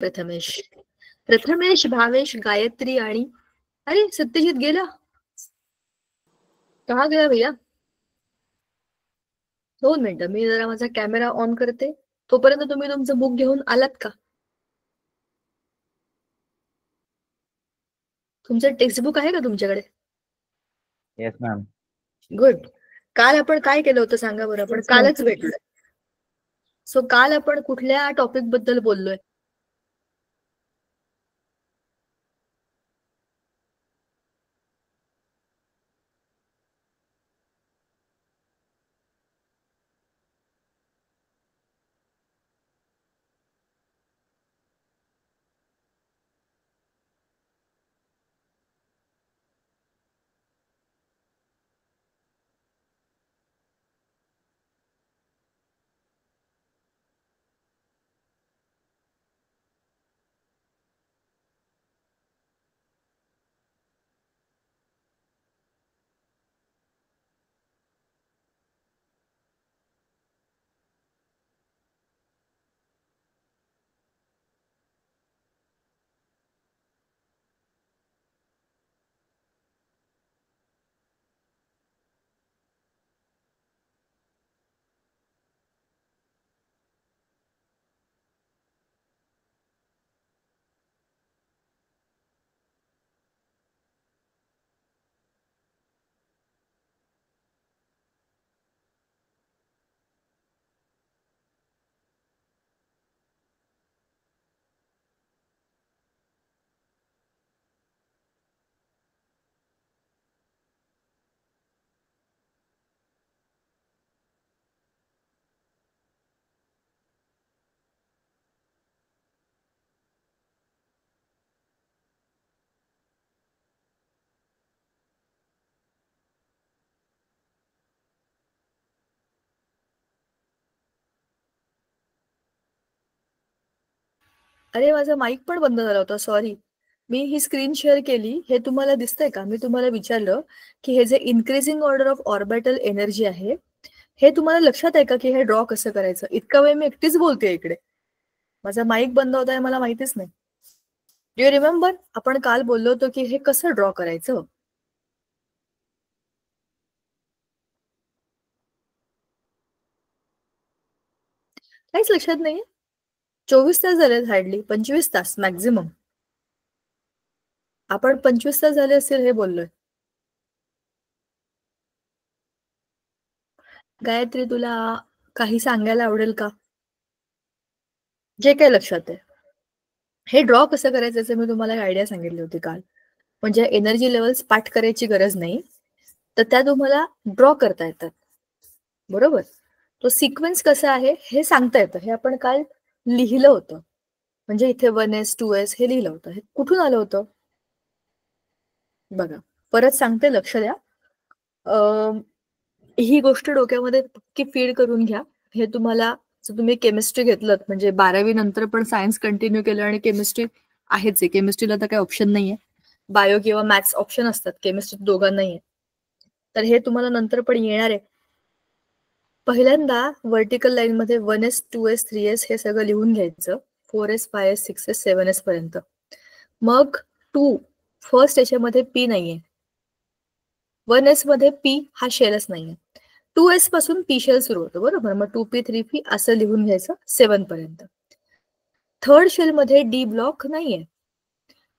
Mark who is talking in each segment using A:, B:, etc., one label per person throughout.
A: प्रथमेश प्रथमेश भावेश गायत्री आणि अरे सत्यजित गेला. कहा गया भैया? 2 मिनिटं मी जरा माझा कॅमेरा ऑन करते. तोपर्यंत तुम्ही तुमचं बुक घेऊन आलात का? तुमचं टेक्स्टबुक आहे का तुमच्याकडे?
B: Yes ma'am.
A: गुड. काल आपण काय केलं होतं सांगा बरं. आपण कालच भेटलोय. सो काल आपण कुठल्या टॉपिक बद्दल बोललोय? अरे माझा माईक पण बंद झाला होता. सॉरी. मी ही स्क्रीन शेअर केली. हे तुम्हाला दिसतंय का? मी तुम्हाला विचारलं की हे जे increasing order of orbital energy आहे हे तुम्हाला लक्षात आहे का की हे ड्रॉ कसं करायचं? इतका वेळ मी एकटीच बोलते इकडे. माझा माईक बंद होता मला माहितीच नाही. यू रिमेंबर आपण काल बोललो होतो की हे कसं ड्रॉ करायचं? काहीच लक्षात नाहीये. 24 तास झाले हार्डली. 25 तास मॅक्झिमम. आपण 25 तास झाले असतील हे बोललोय. गायत्री तुला काही सांगायला आवडेल का? जे काही लक्षात आहे. हे ड्रॉ कसं करायचं याचं मी तुम्हाला एक आयडिया सांगितली होती काल. म्हणजे एनर्जी लेवल्स पाठ करायची गरज नाही, तर त्या तुम्हाला ड्रॉ करता येतात. बरोबर. तो सिक्वेन्स कसा आहे हे सांगता येतं. हे आपण काल लिहिलं होतं. म्हणजे इथे 1s 2s हे लिहिलं होतं. हे कुठून आलं होतं? बघा परत सांगते, लक्ष द्या. ही गोष्ट डोक्यामध्ये नक्की फीड करून घ्या. हे तुम्हाला जर तुम्ही केमिस्ट्री घेतलं म्हणजे 12वी नंतर पण सायन्स कंटिन्यू केलं आणि केमिस्ट्री आहेच आहे. केमिस्ट्रीला तर काही ऑप्शन नाहीये. बायो किंवा मॅथ्स ऑप्शन असतात. केमिस्ट्री दोघांनाही. तर हे तुम्हाला नंतर पण येणार आहे. पहिल्यांदा व्हर्टिकल लाईन मध्ये 1s 2s 3s हे सगळं लिहून घ्यायचं. 4s 5s 6s 7s पर्यंत. मग 2 फर्स्ट याच्यामध्ये पी नाहीये. 1s मध्ये पी हा शेलच नाहीये. 2s पासून पी शेल सुरू होतो. बरोबर. मग 2p 3p असं लिहून घ्यायचं 7 पर्यंत. थर्ड शेल मध्ये डी ब्लॉक नाहीये.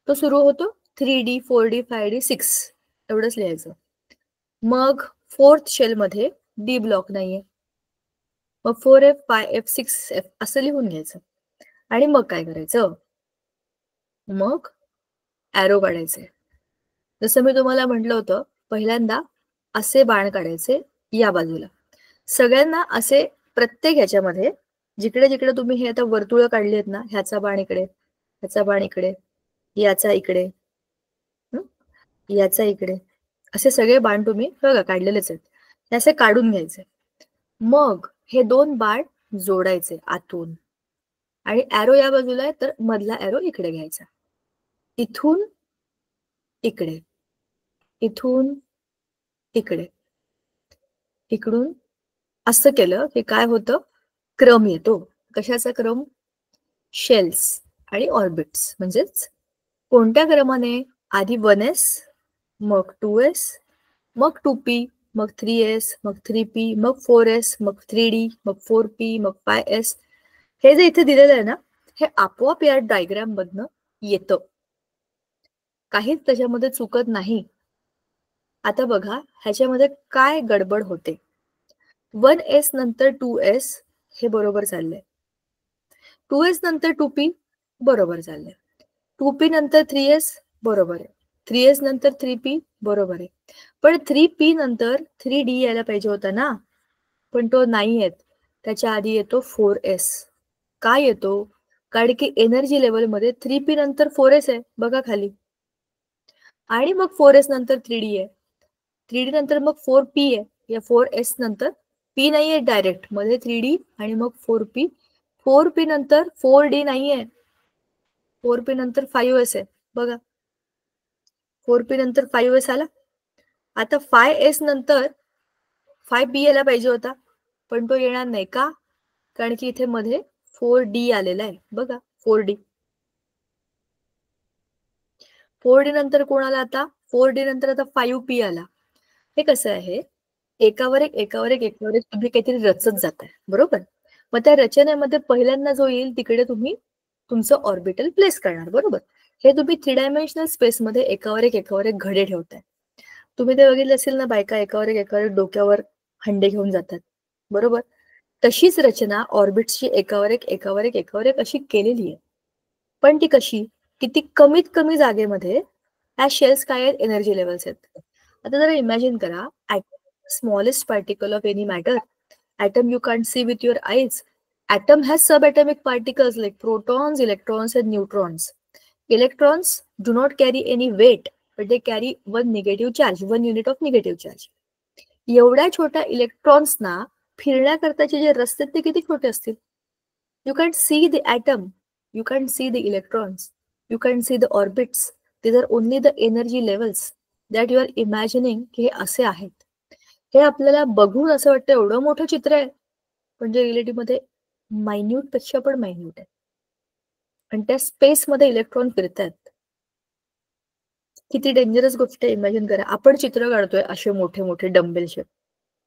A: तो सुरू होतो 3d 4d 5d 6 एवढंच लिहायचं. मग फोर्थ शेल मध्ये डी ब्लॉक नाहीये. मग 4f 5f 6f असं लिहून घ्यायचं. आणि मग काय करायचं? मग ॲरो काढायचे. जसं मी तुम्हाला म्हटलं होतं, पहिल्यांदा असे बाण काढायचे या बाजूला. सगळ्यांना असे प्रत्येक ह्याच्यामध्ये जिकडे जिकडे तुम्ही हे आता वर्तुळ काढली आहेत ना, ह्याचा बाण इकडे, ह्याचा बाण इकडे, याचा इकडे, याचा इकडे, असे सगळे बाण तुम्ही बघा काढलेलेच आहेत. हे असे काढून घ्यायचे. मग हे 2 बाण जोडायचे आतून. आणि ॲरो या बाजूला आहे तर मधला ॲरो इकडे घ्यायचा. इथून इकडे, इथून इकडे, इकडून असं केलं की काय होतं? क्रम येतो. कशाचा क्रम? शेल्स. आणि ऑर्बिट्स. म्हणजेच कोणत्या क्रमाने? आधी 1s, मग 2s, मग 2p, मग 3s, मग 3p, मग 4s, मग 3d, मग 4p, मग 5s. हे जे इथे दिलेलं आहे ना, हे आपोआप या डायग्राम मधनं येतं. काहीच त्याच्यामध्ये चुकत नाही. आता बघा ह्याच्यामध्ये काय गडबड होते. 1s नंतर 2s हे बरोबर चाललंय. 2s नंतर 2p बरोबर चाललंय. 2p नंतर 3s बरोबर आहे. 3s नंतर 3p बरोबर आहे. पण 3p नंतर 3d यायला पाहिजे होता ना, पण तो नाही येत. त्याच्या आधी येतो 4s. काय येतो? कारण की एनर्जी लेवल मध्ये 3p नंतर 4s आहे बघा खाली, आणि मग 4s नंतर 3d आहे. 3d नंतर मग 4p आहे. या 4s नंतर p नाहीये डायरेक्ट, मध्ये 3d आणि मग 4p. 4p नंतर 4d नाहीये, 4p नंतर 5s आहे बघा. 4p नंतर 5s आला. आता 5s नंतर 5p यायला पाहिजे होता, पण तो येणार नाही. का? कारण की इथे मध्ये 4d आलेला आहे बघा. 4d. 4d नंतर कोण आला आता? 4d नंतर आता 5p आला. हे कसं आहे, एकावर एक एकावर एक एकावर एक तुम्ही काहीतरी रचत जाताय बरोबर. मग त्या रचनेमध्ये पहिल्यांदा जो येईल तिकडे तुम्ही तुमचं ऑर्बिटल प्लेस करणार बरोबर. हे तुम्ही 3 डायमेन्शनल स्पेसमध्ये एकावर एक घडे ठेवताय. तुम्ही ते बघितलं असेल ना, बायका एकावर एक डोक्यावर हंडे घेऊन जातात बरोबर. तशीच रचना ऑर्बिट्सची एकावर एक अशी केलेली आहे. पण ती कशी? किती कमीत कमी जागेमध्ये ह्या शेल्स काय आहेत? एनर्जी लेवल्स आहेत. आता जरा इमॅजिन करा, smallest particle of any matter. Atom you can't see with your eyes. Atom has subatomic particles like protons, electrons and neutrons. Electrons do not carry any weight, but they carry one negative charge, one unit of negative charge. एवढ्या छोट्या इलेक्ट्रॉन्सना फिरण्याकरताचे जे रस्ते ते किती छोटे असतील. You can't see the atom, you can't see the electrons, you can't see the orbits. These are only the energy levels that you are imagining की हे असे आहेत. हे आपल्याला बघून असं वाटतं एवढं मोठं चित्र आहे, पण जे रिलेटिव्ह मध्ये मायन्यूट पेक्षा पण मायन्यूट आहे. आणि त्या स्पेस मध्ये इलेक्ट्रॉन फिरतात. किती डेंजरस गोष्ट आहे. इमॅजिन करा, आपण चित्र काढतोय असे मोठे मोठे डंबेल शेप.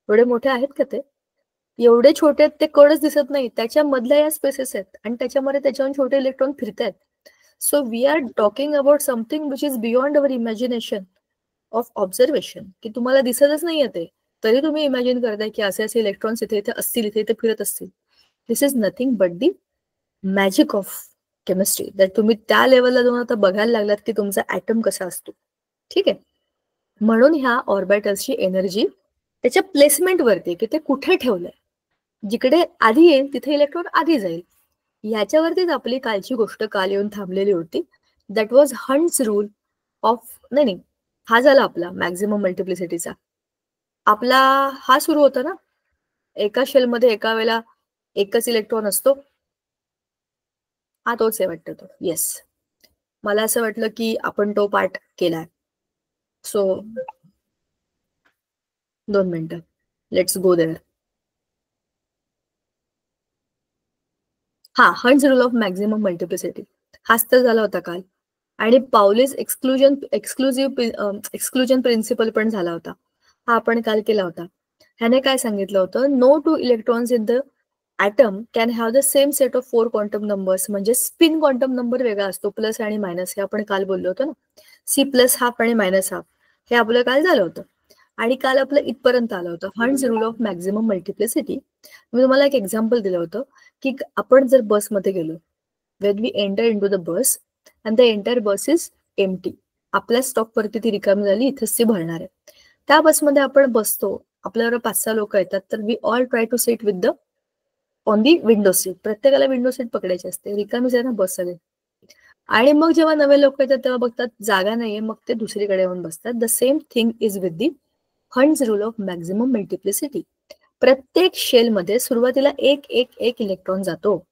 A: एवढे मोठे आहेत का ते? एवढे छोटे आहेत ते कडच दिसत नाही. त्याच्या मधल्या या स्पेसेस आहेत आणि त्याच्यामध्ये त्याच्याहून छोटे इलेक्ट्रॉन फिरतात. So we are talking about something which is beyond our imagination of observation, की तुम्हाला दिसतच नाहीये ते, तरी तुम्ही इमॅजिन करताय की असे असे इलेक्ट्रॉन्स इथे इथे असतील, इथे इथे फिरत असतील. This is nothing but the magic of chemistry. That तुम्ही त्या लेवलला जाऊन आता बघायला लागलात की तुमचा ऍटम कसा असतो. ठीक आहे. म्हणून ह्या ऑर्बिटल्सची एनर्जी त्याच्या प्लेसमेंट वरती, की ते कुठे ठेवलंय. जिकडे आधी येईल तिथे इलेक्ट्रॉन आधी जाईल. ह्याच्यावरतीच आपली कालची गोष्ट काल येऊन थांबलेली होती. That was hunts rule of, नाही, हा झाला आपला मॅक्झिमम मल्टिप्लिसिटीचा. आपला हा सुरू होता ना, एका शेलमध्ये एका वेळेला एकच इलेक्ट्रॉन असतो. हा तोच आहे वाटतं तो. येस, मला असं वाटलं की आपण तो पार्ट केलाय. सो 2 मिनिटं, लेट्स गो देअर. हा, hunts rule of maximum multiplicity हाच तर झाला होता काल. आणि पावलीज एक्सक्लुजन प्रिन्सिपल पण झाला होता. हा आपण काल केला होता. ह्याने काय सांगितलं होतं, no two electrons in the atom can have the same set of 4 quantum numbers. म्हणजे स्पिन क्वांटम नंबर वेगळा असतो, प्लस आणि मायनस. हे आपण काल बोललो होतो ना, सी प्लस हाफ आणि मायनस हाफ. हे आपलं काल झालं होतं. आणि काल आपलं इथपर्यंत आलं होतं, Hund's rule of maximum multiplicity. मी तुम्हाला एक एक्झाम्पल दिलं होतं की आपण जर बसमध्ये गेलो, when we enter into the bus and the entire bus is empty, आपल्या स्टॉप वरती ती रिकामी झाली, इथेच ती भरणार आहे. त्या बसमध्ये आपण बसतो, आपल्यावर 5-6 लोक येतात, तर we all try to sit with the on the window seat. प्रत्येकाला विंडो सीट पकडायची असते, रिकामीच आहे ना बस सगळे. आणि मग जेव्हा नवे लोक येतात तेव्हा बघतात जागा नाहीये, मग ते दुसरीकडे येऊन बसतात. The same thing is with the hunts rule of maximum multiplicity. प्रत्येक शेलमध्ये सुरुवातीला एक इलेक्ट्रॉन जातो,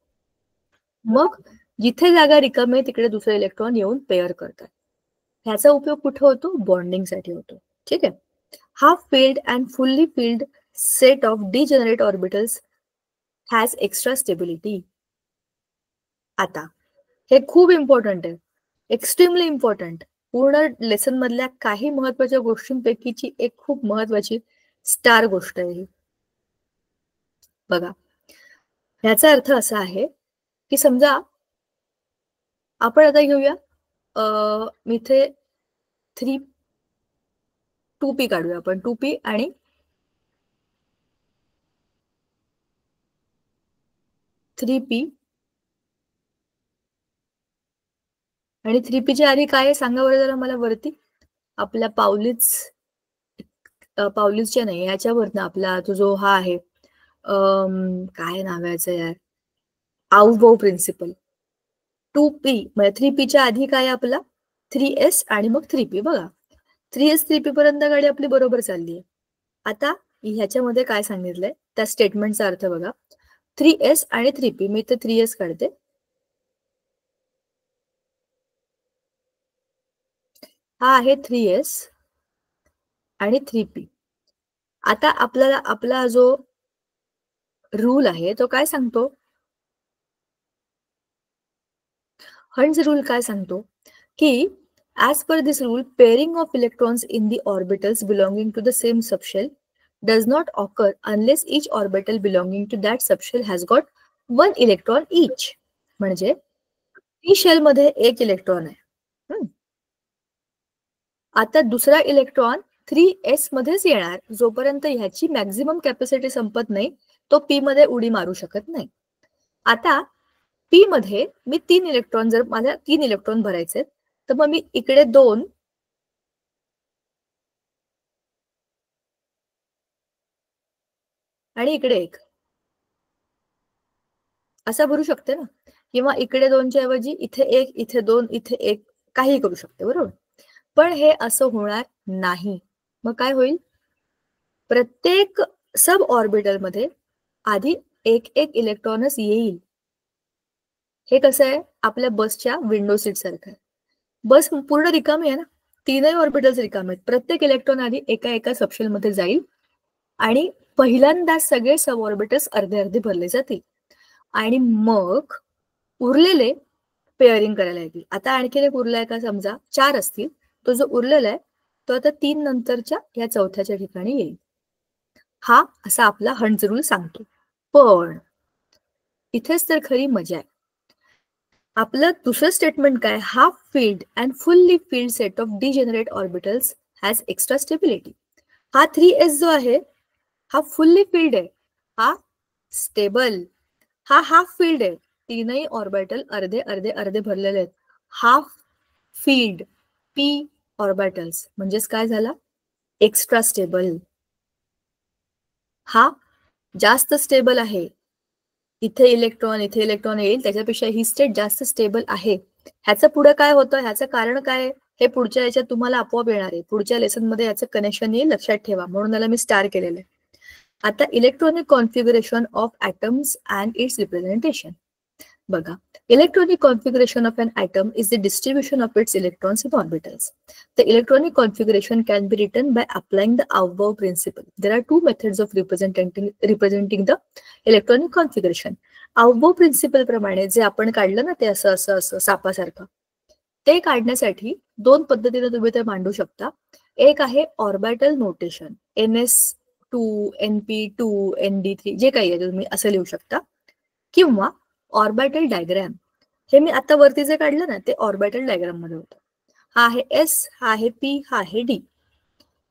A: मग जिथे जागा रिकामी आहे तिकडे दुसरे इलेक्ट्रॉन येऊन पेअर करतात. ह्याचा उपयोग कुठे होतो? बॉन्डिंगसाठी होतो. ठीक आहे. Half filled and fully filled set of degenerate orbitals has extra stability. आता हे खूप इम्पॉर्टंट आहे, एक्स्ट्रीमली इम्पॉर्टंट. पूर्ण लेसन मधल्या काही महत्वाच्या गोष्टींपैकीची एक खूप महत्वाची स्टार गोष्ट आहे ही. बघा, ह्याचा अर्थ असा आहे की समजा आपण आता घेऊया इथे 2p काढूया आपण, 2p आणि 3p आणि 3p च्या आधी काय सांगा बरं जरा मला वरती. आपल्या पावलीसच्या नाही, ह्याच्यावरनं आपला तो जो हा आहे काय नाव आहे याचं यार, आउबो प्रिन्सिपल. 2p म्हणजे 3p च्या आधी काय आपला 3s आणि मग 3p. बघा 3s 3p पर्यंत गाडी आपली बरोबर चालली आहे. आता ह्याच्यामध्ये काय सांगितलंय त्या स्टेटमेंटचा अर्थ बघा. 3s आणि 3p, मी इथे 3s काढते. हा आहे 3s आणि 3p. आता आपल्याला आपला जो रूल आहे तो काय सांगतो, हंड्स रूल काय सांगतो की as per this rule, pairing of electrons in the orbitals belonging to the same subshell does not occur unless each orbital belonging to that subshell has got 1 electron each. म्हणजे p shell मध्ये 1 electron आहे. आता दुसरा electron 3s मध्येच येणार जोपर्यंत ह्याची maximum capacity संपत नाही, तो p मध्ये उडी मारू शकत नाही. आता p मध्ये मी 3 इलेक्ट्रॉन, जर मला 3 इलेक्ट्रॉन भरायचे तर मग मी इकडे 2 आणि इकडे 1 असा भरू शकते ना, किंवा इकडे 2च्या ऐवजी इथे 1, इथे 2, इथे 1 काही करू शकते, बरोबर. पण हे असं होणार नाही. मग काय होईल, प्रत्येक सब ऑर्बिटल मध्ये आधी 1 इलेक्ट्रॉनच येईल. हे कसं आहे, आपल्या बसच्या विंडो सीट सारखं आहे. बस पूर्ण रिकामी आहे ना, 3ही ऑर्बिटल्स रिकामे आहेत. प्रत्येक इलेक्ट्रॉन आधी एका सबशेल मध्ये जाईल आणि पहिल्यांदा सगळे सब ऑर्बिटल्स अर्धे अर्धे भरले जातील आणि मग उरलेले पेअरिंग करायला येतील. आता आणखीन एक उरलाय का, समजा 4 असतील, तो जो उरलेला आहे तो आता 3 नंतरच्या या चौथ्याच्या ठिकाणी येईल. हा असा आपला हंड्स रूल सांगतो. पण इथेच तर खरी मजा आहे. आपलं दुसरं स्टेटमेंट काय, half field and fully field set of degenerate orbitals has extra stability. हा 3s जो आहे हा फुल्ली फील्ड आहे, हा स्टेबल. हा हाफ फील्ड आहे, 3ही ऑर्बिटल अर्धे अर्धे अर्धे भरलेले आहेत. हाफ फील्ड p ऑर्बिटल्स म्हणजेच काय झाला, एक्स्ट्रा स्टेबल. हा जास्त स्टेबल आहे, इथे इलेक्ट्रॉन येईल, त्याच्यापेक्षा ही स्टेट जास्त स्टेबल आहे. ह्याचं पुढे काय होतं, ह्याचं कारण काय, हे पुढच्या याच्यात तुम्हाला आपोआप येणार आहे. पुढच्या लेसन मध्ये याचं कनेक्शन येईल, लक्षात ठेवा, म्हणून याला मी स्टार केलेलं आहे. आता electronic configuration of atoms and its representation. बघा, electronic configuration of an atom is the distribution of its electrons in orbitals. The electronic configuration can be written by applying the Aufbau principle. There are two methods of representing the electronic configuration. Aufbau principle प्रमाणे जे आपण काढलं ना, ते असं असं असं सापासारखं, ते काढण्यासाठी 2 पद्धतीने तुम्ही ते मांडू शकता. एक आहे orbital notation, ns2 np2 nd3 जे काही आहे तुम्ही असं लिहू शकता, किंवा ऑर्बिटल डायग्राम. हे मी आता वरती जे काढलं ना ते ऑर्बिटल डायग्राम मध्ये होतं. हा आहे s, हा आहे p, हा आहे d.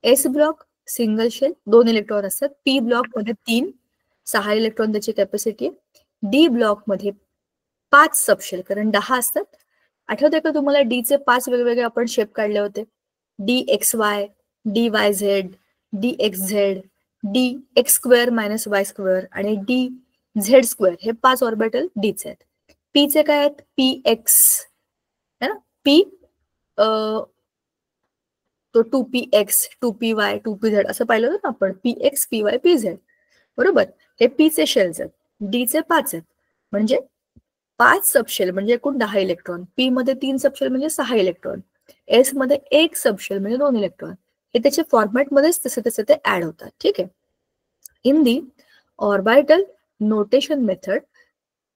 A: s block single shell, 2 electron असतात. p ब्लॉक मध्ये 3, 6 इलेक्ट्रॉन त्याची कॅपॅसिटी आहे. d ब्लॉक मध्ये 5 सबशेल, कारण 10 असतात. आठवतंय का तुम्हाला डी चे 5 वेगवेगळे आपण शेप काढले होते, dxy, dyz, dxz, dx² - y² आणि dz² हे 5 ऑर्बिटल डीचे आहेत. पी चे काय आहेत, px है ना, p तो 2px 2py 2pz असं पाहिलं होतं ना आपण, px py pz, बरोबर. हे p चे शेल्स आहेत, d चे 5 आहेत, म्हणजे 5 सबशेल म्हणजे एकूण 10 इलेक्ट्रॉन. p मध्ये 3 सबशेल म्हणजे 6 इलेक्ट्रॉन. s मध्ये 1 सबशेल म्हणजे 2 इलेक्ट्रॉन. हे त्याच्या फॉर्मॅटमध्येच तसे तसे ते ऍड होतात, ठीक आहे. In the orbital notation method,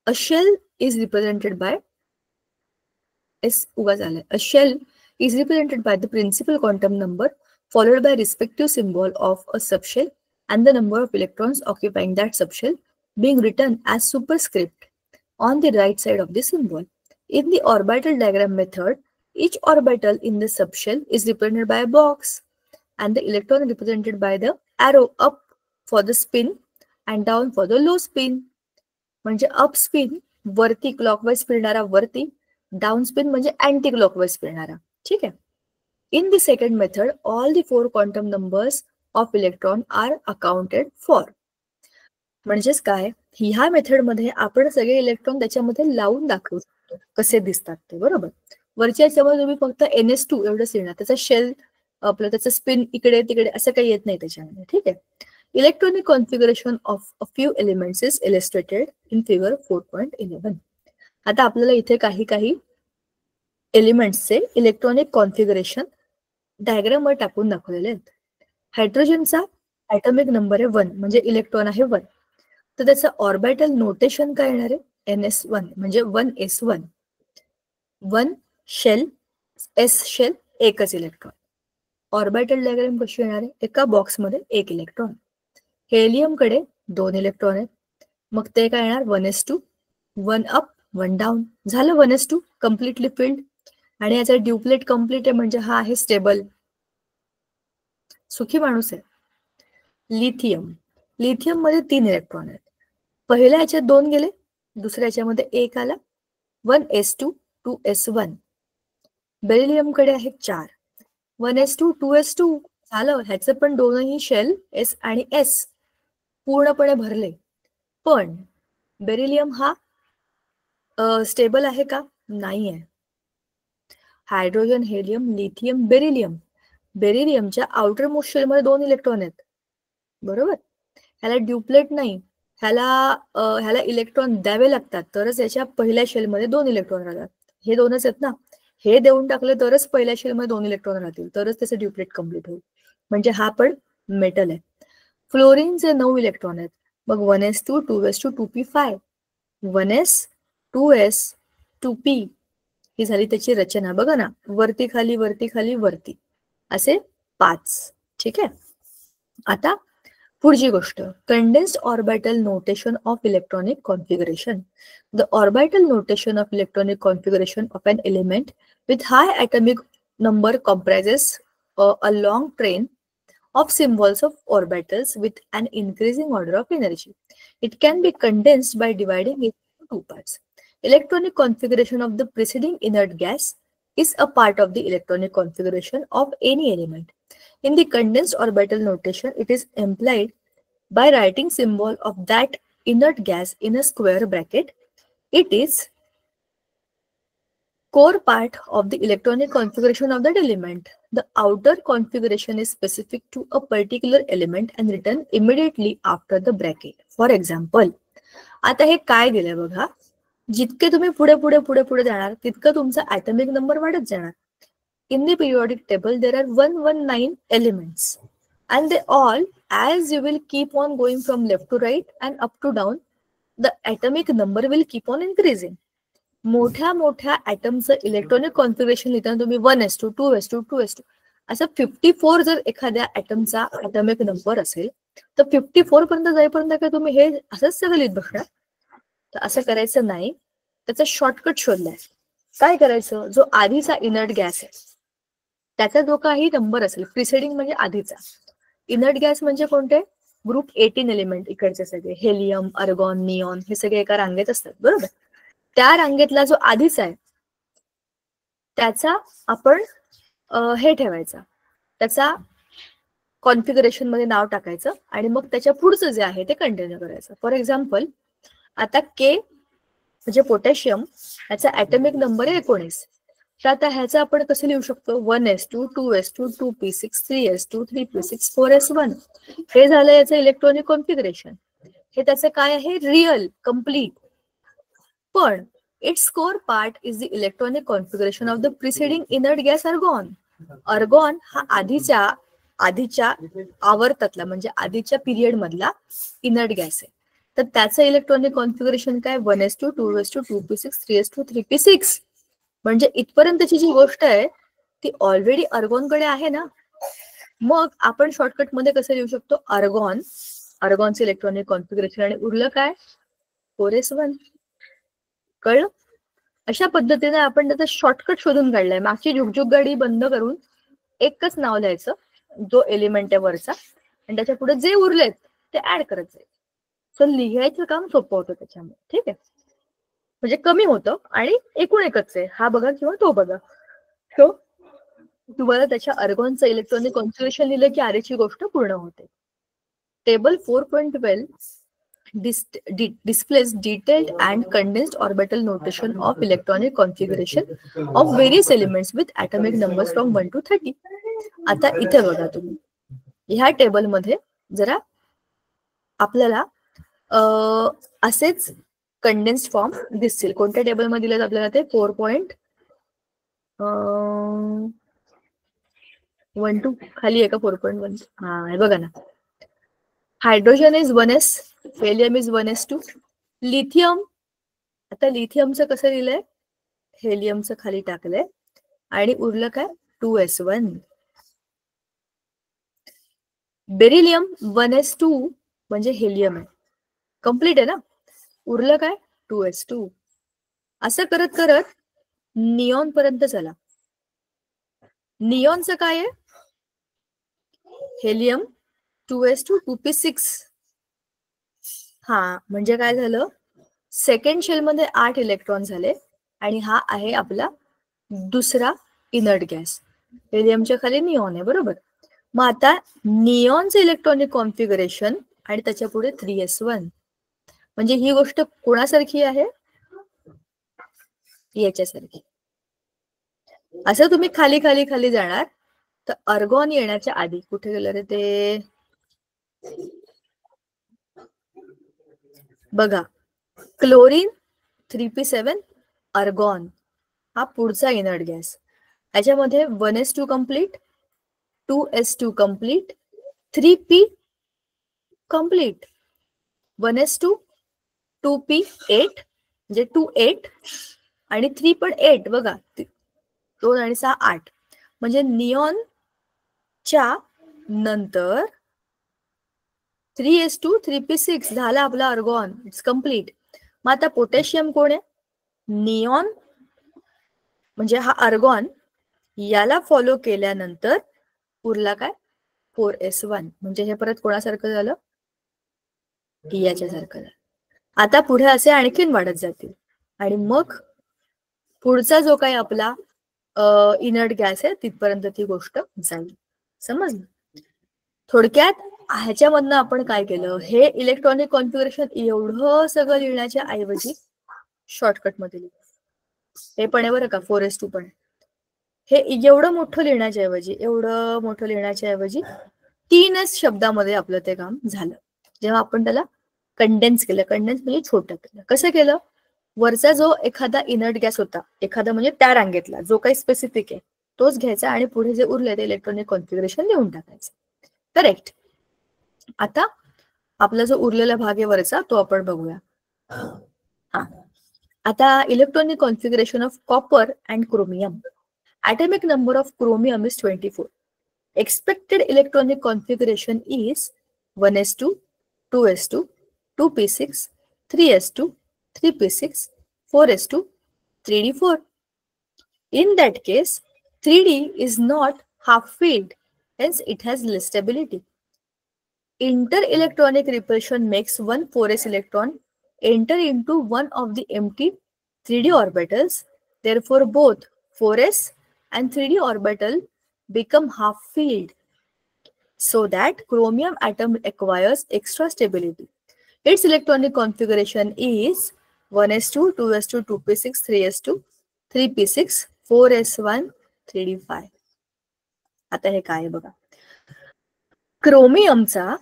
A: a shell is represented by s उगाच आलाय. A shell is represented by the principal quantum number followed by respective symbol of a subshell and the number of electrons occupying that subshell being written as superscript on the right side of the symbol. In the orbital diagram method, each orbital in the subshell is represented by a box and the electron represented by the arrow up for the spin and down for the low spin. म्हणजे up spin वरती clockwise फिरणारा वरती, down spin म्हणजे anticlockwise फिरणारा. ठीक आहे. In the second method all the 4 quantum numbers of electron are accounted for. म्हणजेच काय, ह्या मेथडमध्ये आपण सगळे इलेक्ट्रॉन त्याच्यामध्ये लावून दाखवू शकतो कसे दिसतात ते. बरोबर. वरच्या याच्यामध्ये तुम्ही फक्त NS2 एवढंच येणार, त्याचा शेल आपलं त्याचं स्पिन इकडे तिकडे असं काही येत नाही त्याच्यामध्ये. ठीक आहे. Electronic configuration of a few elements is illustrated in figure 4.11. आता आपल्याला इथे काही एलिमेंट्सचे इलेक्ट्रॉनिक कॉन्फिगरेशन डायग्राम वर टाकून दाखवलेले आहेत. हायड्रोजनचा ऍटॉमिक नंबर आहे 1, म्हणजे इलेक्ट्रॉन आहे 1. तर त्याचं ऑर्बिटल नोटेशन काय येणार आहे? NS1 म्हणजे 1s1. 1 शेल, S शेल, एकच इलेक्ट्रॉन. ऑर्बिटल डायग्राम कशी येणार आहे? एका बॉक्समध्ये एक इलेक्ट्रॉन. हेलियम कडे 2 इलेक्ट्रॉन आहेत. मग ते काय येणार? 1s2, 1 up 1 down. झालं 1s2 कम्प्लिटली फिल्ड. आणि याचा ड्युप्लेट कम्प्लीट आहे म्हणजे हा आहे स्टेबल, सुखी माणूस आहे. लिथियम, लिथियम मध्ये 3 इलेक्ट्रॉन आहेत. पहिल्या याच्यात 2 गेले, दुसऱ्या याच्यामध्ये 1 आला. 1s2, 2s1. बेरिलियम कडे आहेत 4. 1s2, 2s2 झालं. ह्याचं पण दोनही शेल S आणि S पूर्णपणे भरले. पण बेरिलियम हा स्टेबल आहे का? नाही आहे. Hydrogen, helium, lithium, beryllium. बेरिलियमच्या आउटर मोस्ट शेल मध्ये 2 इलेक्ट्रॉन आहेत. बरोबर. ह्याला ड्युप्लेट नाही, ह्याला इलेक्ट्रॉन द्यावे लागतात तरच याच्या पहिल्या शेलमध्ये 2 इलेक्ट्रॉन राहतात. हे 2च आहेत ना, हे देऊन टाकले तरच पहिल्या शेलमध्ये 2 इलेक्ट्रॉन राहतील, तरच त्याचे ड्युप्लेट कम्प्लीट होईल. म्हणजे हा पण मेटल आहे. फ्लोरीनचे 9 इलेक्ट्रॉन आहेत. मग 1s2, 2s2, 2p5. 1s, 2s, 2p ही झाली त्याची रचना. बघा ना, वरती खाली वरती खाली वरती असे 5. ठीक आहे. आता पुढची गोष्ट, condensed orbital notation of electronic configuration. The orbital notation of electronic configuration of an element with high atomic number comprises a long train of symbols of orbitals with an increasing order of energy. It can be condensed by dividing it into 2 parts. Electronic configuration of the preceding inert gas is a part of the electronic configuration of any element. In the condensed orbital notation, it is implied by writing symbol of that inert gas in a square bracket. It is core part of the electronic configuration of that element. The outer configuration is specific to a particular element and written immediately after the bracket. For example, आता हे काय दिलंय बघा, जितके तुम्ही पुढे पुढे पुढे पुढे जाणार तितकं तुमचा atomic number वाढत जाणार. In the periodic table, there are 119 elements and they all, as you will keep on going from left to right and up to down, the atomic number will keep on increasing. मोठ्या मोठ्या ऍटमचं electronic configuration लिहिताना तुम्ही 1s2, 2s2, 2s2 असं 54 जर एखाद्या ऍटमचा atomic number असेल तर 54 पर्यंत जाईपर्यंत काय तुम्ही हे असंच सगळं लिहित बसणार? तर असं करायचं नाही. त्याचा शॉर्टकट शोधलाय. काय करायचं, जो आधीचा इनर्ट गॅस आहे त्याचा जो काही नंबर असेल, प्रिसिडिंग म्हणजे आधीचा. इनर्ट गॅस म्हणजे कोणते? ग्रुप 18 एलिमेंट इकडचे सगळे, हेलियम, अर्गॉन, निऑन हे सगळे एका रांगेत असतात. बरोबर. त्या रांगेतला जो आधीचा आहे त्याचा आपण हे ठेवायचा, त्याचा कॉन्फिगरेशन मध्ये नाव टाकायचं आणि मग त्याच्या पुढचं जे आहे ते कंटिन्यू करायचं. फॉर एक्झाम्पल, आता के म्हणजे पोटॅशियम, ह्याचा ऍटॉमिक नंबर आहे 19. तर आता ह्याचं आपण कसं लिहू शकतो? 1s2, 2s2, 2p6, 3s2, 3p6, 4s1. हे झालं याचं इलेक्ट्रॉनिक कॉन्फिगरेशन. हे त्याचं काय आहे? Real, complete. पण its core part is the electronic configuration of the preceding inert gas argon. Argon हा आधीच्या आवर्तातला म्हणजे आधीच्या पिरियड मधला इनर्ट गॅस आहे. तर त्याचं इलेक्ट्रॉनिक कॉन्फिगरेशन काय? 1s2, 2s2, 2p6, 3s2, 3p6. म्हणजे इथपर्यंतची जी गोष्ट आहे ती ऑलरेडी अर्गॉनकडे आहे ना. मग आपण शॉर्टकट मध्ये कसं लिहू शकतो, अर्गॉनचे इलेक्ट्रॉनिक कॉन्फिगरेशन आणि उरलं काय 4s1. कळलं? अशा पद्धतीने आपण त्याचा शॉर्टकट शोधून काढलाय. मागची झुकझुक गाडी बंद करून एकच नाव लिहायचं जो एलिमेंट आहे वरचा, आणि त्याच्या पुढे जे उरलेत ते ऍड करत जाईल. सो लिहायचं काम सोपं होतं त्याच्यामुळे. ठीक आहे, म्हणजे कमी होतं आणि एकूण एकच आहे, हा बघा किंवा तो बघा. सो तुम्हाला त्याच्या अर्गॉनचं इलेक्ट्रॉनिक कॉन्फिगरेशन लिहिलं की आरेची गोष्ट पूर्ण होते. Table 4.12 displays detailed and condensed orbital notation of electronic configuration of various elements with atomic numbers from 1 to 30. आता इथे बघा तुम्ही, ह्या टेबल मध्ये जरा आपल्याला असेच कंडेन्स्ड फॉर्म दिसतील. कोणत्या टेबल मध्ये दिलेत आपल्याला ते 4.12 खाली आहे का 4.1? हा, हे बघा ना. Hydrogen is 1s, helium is 1s2. Lithium, आता लिथियमचं कसं लिहिलंय, हेलियमचं खाली टाकलंय आणि उरलं काय 2s1. बेरिलियम 1s2 म्हणजे हेलियम आहे, कम्प्लीट आहे ना. उरलं काय 2s2. असं करत करत निऑन पर्यंत चला. निऑनचं काय आहे, हेलियम 2s2 2p6. हा म्हणजे काय झालं, सेकंड शेल मध्ये 8 इलेक्ट्रॉन झाले आणि हा आहे आपला दुसरा इनर्ट गॅस. हेलियमच्या खाली निऑन आहे, बरोबर. मग आता निऑनचं इलेक्ट्रॉनिक कॉन्फिगरेशन आणि त्याच्या पुढे 3s1. म्हणजे ही गोष्ट कोणासारखी आहे, याच्यासारखी. असं तुम्ही खाली खाली खाली जाणार तर अर्गॉन येण्याच्या आधी कुठे गेलं रे ते, बघा, क्लोरीन 3p7, अर्गॉन हा पुढचा इनर्ट गॅस. याच्यामध्ये 1s2 complete, 2s2 complete, 3p complete, 1s2 2p8 म्हणजे 28 आणि 3 पण 8. बघा, 2 आणि 6 8. म्हणजे निऑन च्या नंतर 3s2 3p6 झाला आपला अर्गॉन, इट्स कम्प्लीट. मग आता पोटॅशियम कोण आहे, निऑन म्हणजे हा अर्गॉन, याला फॉलो केल्यानंतर उरला काय 4s1. म्हणजे हे परत कोणासारखं झालं, याच्यासारखं झालं. आता पुढे असे आणखीन वाढत जातील आणि मग पुढचा जो काही आपला इनर्ट गॅस आहे तिथपर्यंत ती गोष्ट जाईल. समजलं? थोडक्यात ह्याच्यामधनं आपण काय केलं, हे इलेक्ट्रॉनिक कॉन्फिगरेशन एवढं सगळं लिहिण्याच्या ऐवजी शॉर्टकट मध्ये लिहिलं. हे पण आहे बरं का, 4s2 पण. हे एवढं मोठं लिहिण्याच्या ऐवजी 3च शब्दामध्ये आपलं ते काम झालं. जेव्हा आपण त्याला कंडेन्स केलं, कंडेन्स म्हणजे छोटं केलं. कसं केलं, वरचा जो एखादा इनर्ट गॅस होता, एखादा म्हणजे त्या रांगेतला जो काही स्पेसिफिक आहे तोच घ्यायचा आणि पुढे जे उरले ते इलेक्ट्रॉनिक कॉन्फिगरेशन लिहून टाकायचं. करेक्ट. आता आपला जो उरलेला भाग आहे वरचा तो आपण बघूया. हा, आता electronic configuration of copper and chromium. atomic number of chromium is 24. Expected electronic configuration is 1s2, 2s2, 2p6, 3s2, 3p6, 4s2, 3d4. In that case, 3d is not half-filled, hence it has less stability. Inter-electronic repulsion makes one 4s electron enter into one of the empty 3d orbitals. Therefore, both 4s and 3d orbital become half-filled, so that chromium atom acquires extra stability. Its electronic configuration is 1s2, 2s2, 2p6, 3s2, 3p6, 4s1, 3d5. आता हे काय बघा, क्रोमियमचा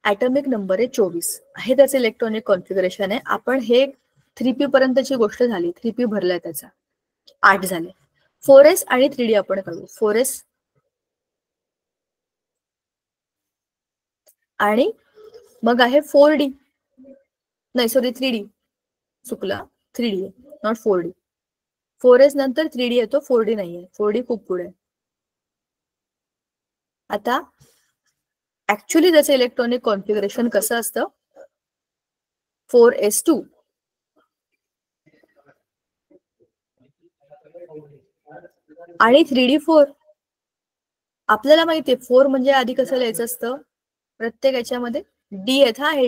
A: atomic number आहे 24, हे त्याचं electronic configuration आहे. आपण हे 3p पर्यंतची गोष्ट झाली, 3p भरलाय त्याचा, 8 झाले. 4s आणि 3d आपण करू. 4s आणि मग आहे 4d, नाही सॉरी 3d, चुकला, 3d नॉट 4d. 4s नंतर 3d येतो, 4d नाहीये, 4d खूप पुढे. आता ऍक्च्युली त्याचं इलेक्ट्रॉनिक कॉन्फिगरेशन कसं असतं, 4s2 आणि 3d4. आपल्याला माहितीये 4 म्हणजे आधी कसं लिहायचं असतं, प्रत्येक याच्यामध्ये डी आहेत. हा, हे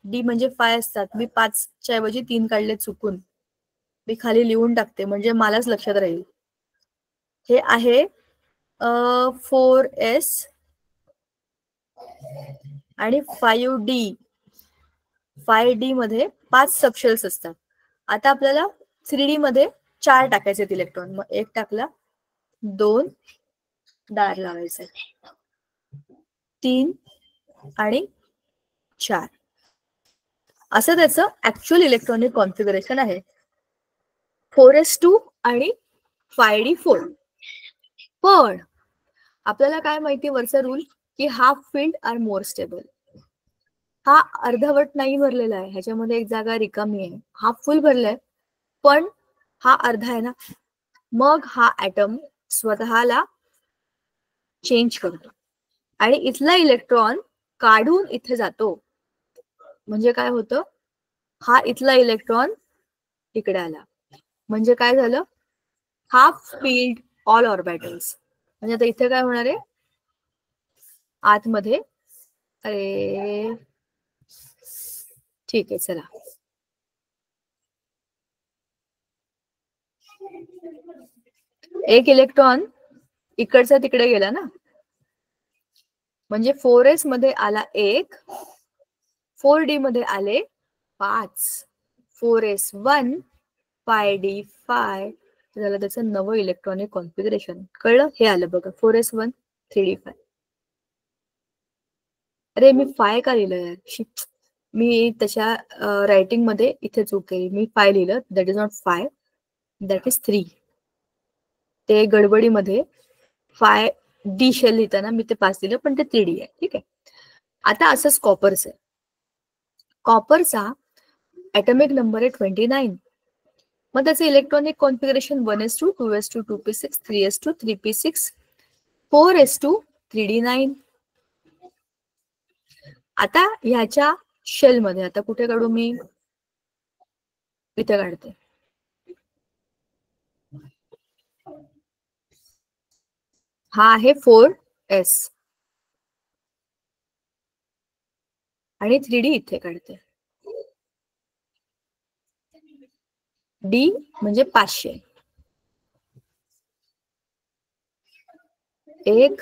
A: डी म्हणजे 5 असतात. मी 5च्या ऐवजी 3 काढले चुकून, मी खाली लिहून टाकते म्हणजे मलाच लक्षात राहील. हे आहे 4s आणि 5d. 5d मध्ये 5 सबशेल्स असतात. आता आपल्याला 3d मध्ये 4 टाकायचे इलेक्ट्रॉन. मग 1 टाकला, 2 दार लावायचे, 3 आणि 4. असं त्याचं ऍक्च्युअल इलेक्ट्रॉनिक कॉन्फिगरेशन आहे, 4s2 आणि 5d4. पण आपल्याला काय माहिती वरचा रूल, की half filled are more stable. हा अर्धवट नाही भरलेला आहे, ह्याच्यामध्ये एक जागा रिकामी आहे. हाफ फुल भरलाय, पण हा अर्धा आहे ना. मग हा ऍटम स्वतःला चेंज करतो आणि इथला इलेक्ट्रॉन काढून इथे जातो. म्हणजे काय होतं, हा इथला इलेक्ट्रॉन इकडे आला, म्हणजे काय झालं, हाफ फील्ड ऑल ऑर्बिटल्स. म्हणजे आता इथे काय होणार आहे, आतमध्ये, अरे ठीक आहे चला, एक इलेक्ट्रॉन इकडचा तिकडे गेला ना, म्हणजे 4s मध्ये आला 1, 4d मध्ये आले 5, 4s1, 5d5 झालं त्याचं नवं इलेक्ट्रॉनिक कॉन्फिगरेशन. कळलं? हे आलं बघा, 4s1, 3d5. अरे मी 5 का लिहिलं यार, मी त्याच्या रायटिंग मध्ये इथे चूक केली. मी 5 लिहिलं, that is not 5, that is 3. ते गडबडीमध्ये 5d शेल लिहिताना मी ते 5 लिहिलं, पण ते 3d आहे. ठीक आहे. आता असंच कॉपरचं आहे. कॉपरचा ऍटॉमिक नंबर आहे 29. मग त्याचं electronic configuration 1s2, 2s2, 2p6, 3s2, 3p6, 4s2, 3d9. आता ह्याच्या शेलमध्ये, आता कुठे काढू मी, इथे काढते. हा आहे 4s आणि 3d इथे काढते. डी म्हणजे 500. 1,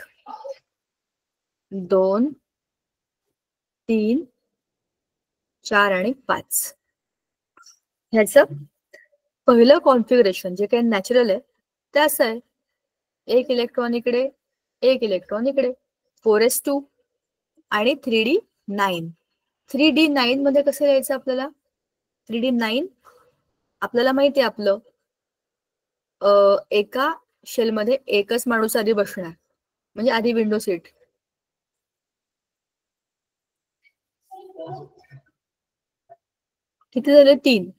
A: 2, 3, 4 आणि 5. ह्याचं पहिलं कॉन्फिगरेशन जे काही नॅचरल आहे ते असं आहे, एक इलेक्ट्रॉन इकडे, एक इलेक्ट्रॉन इकडे, 4s2 आणि 3d9. 3d9 मध्ये कसं लिहायचं आपल्याला, 3d9 आपल्याला माहिती आहे आपलं, एका शेलमध्ये एकच माणूस आधी बसणार, म्हणजे आधी विंडो सीट. किती झाले, 3,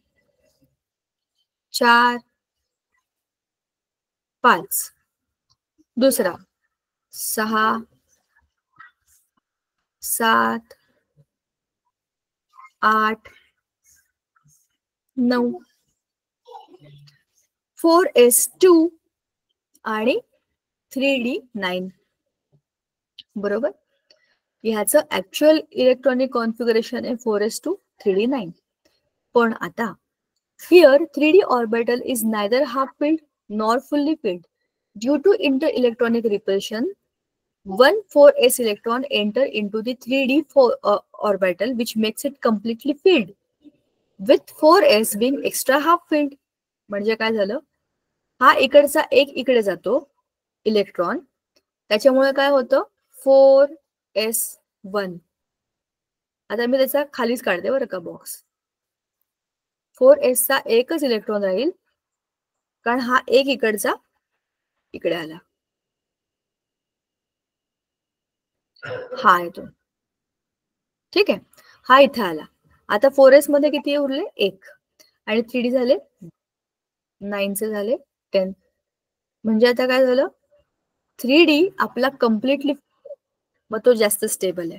A: 4, 5, दुसरा 6, 7, 8, 9, 4s2 आणि 3d9. बरोबर. ह्याचं ऍक्च्युअल इलेक्ट्रॉनिक कॉन्फिगरेशन आहे 4s2, 3d9. पण आता here 3d orbital is neither half filled nor fully filled. Due to inter-electronic repulsion, one 4s electron enter into the 3d orbital, which makes it completely filled, with 4s being extra half filled. म्हणजे काय झालं, हा इकडचा एक इकडे जातो electron, त्याच्यामुळे काय होतं, 4s1. आता मी त्याचा खालीच काढते बरं का बॉक्स. 4s चा एकच इलेक्ट्रॉन राहील, कारण हा एक इकडचा इकडे आला, हा येतो. ठीक आहे, हा इथे आला. आता 4s मध्ये किती उरले, 1, आणि 3d झाले. 9चे झाले 10. म्हणजे आता काय झालं, 3D आपला कम्प्लिटली, मग तो जास्त स्टेबल आहे.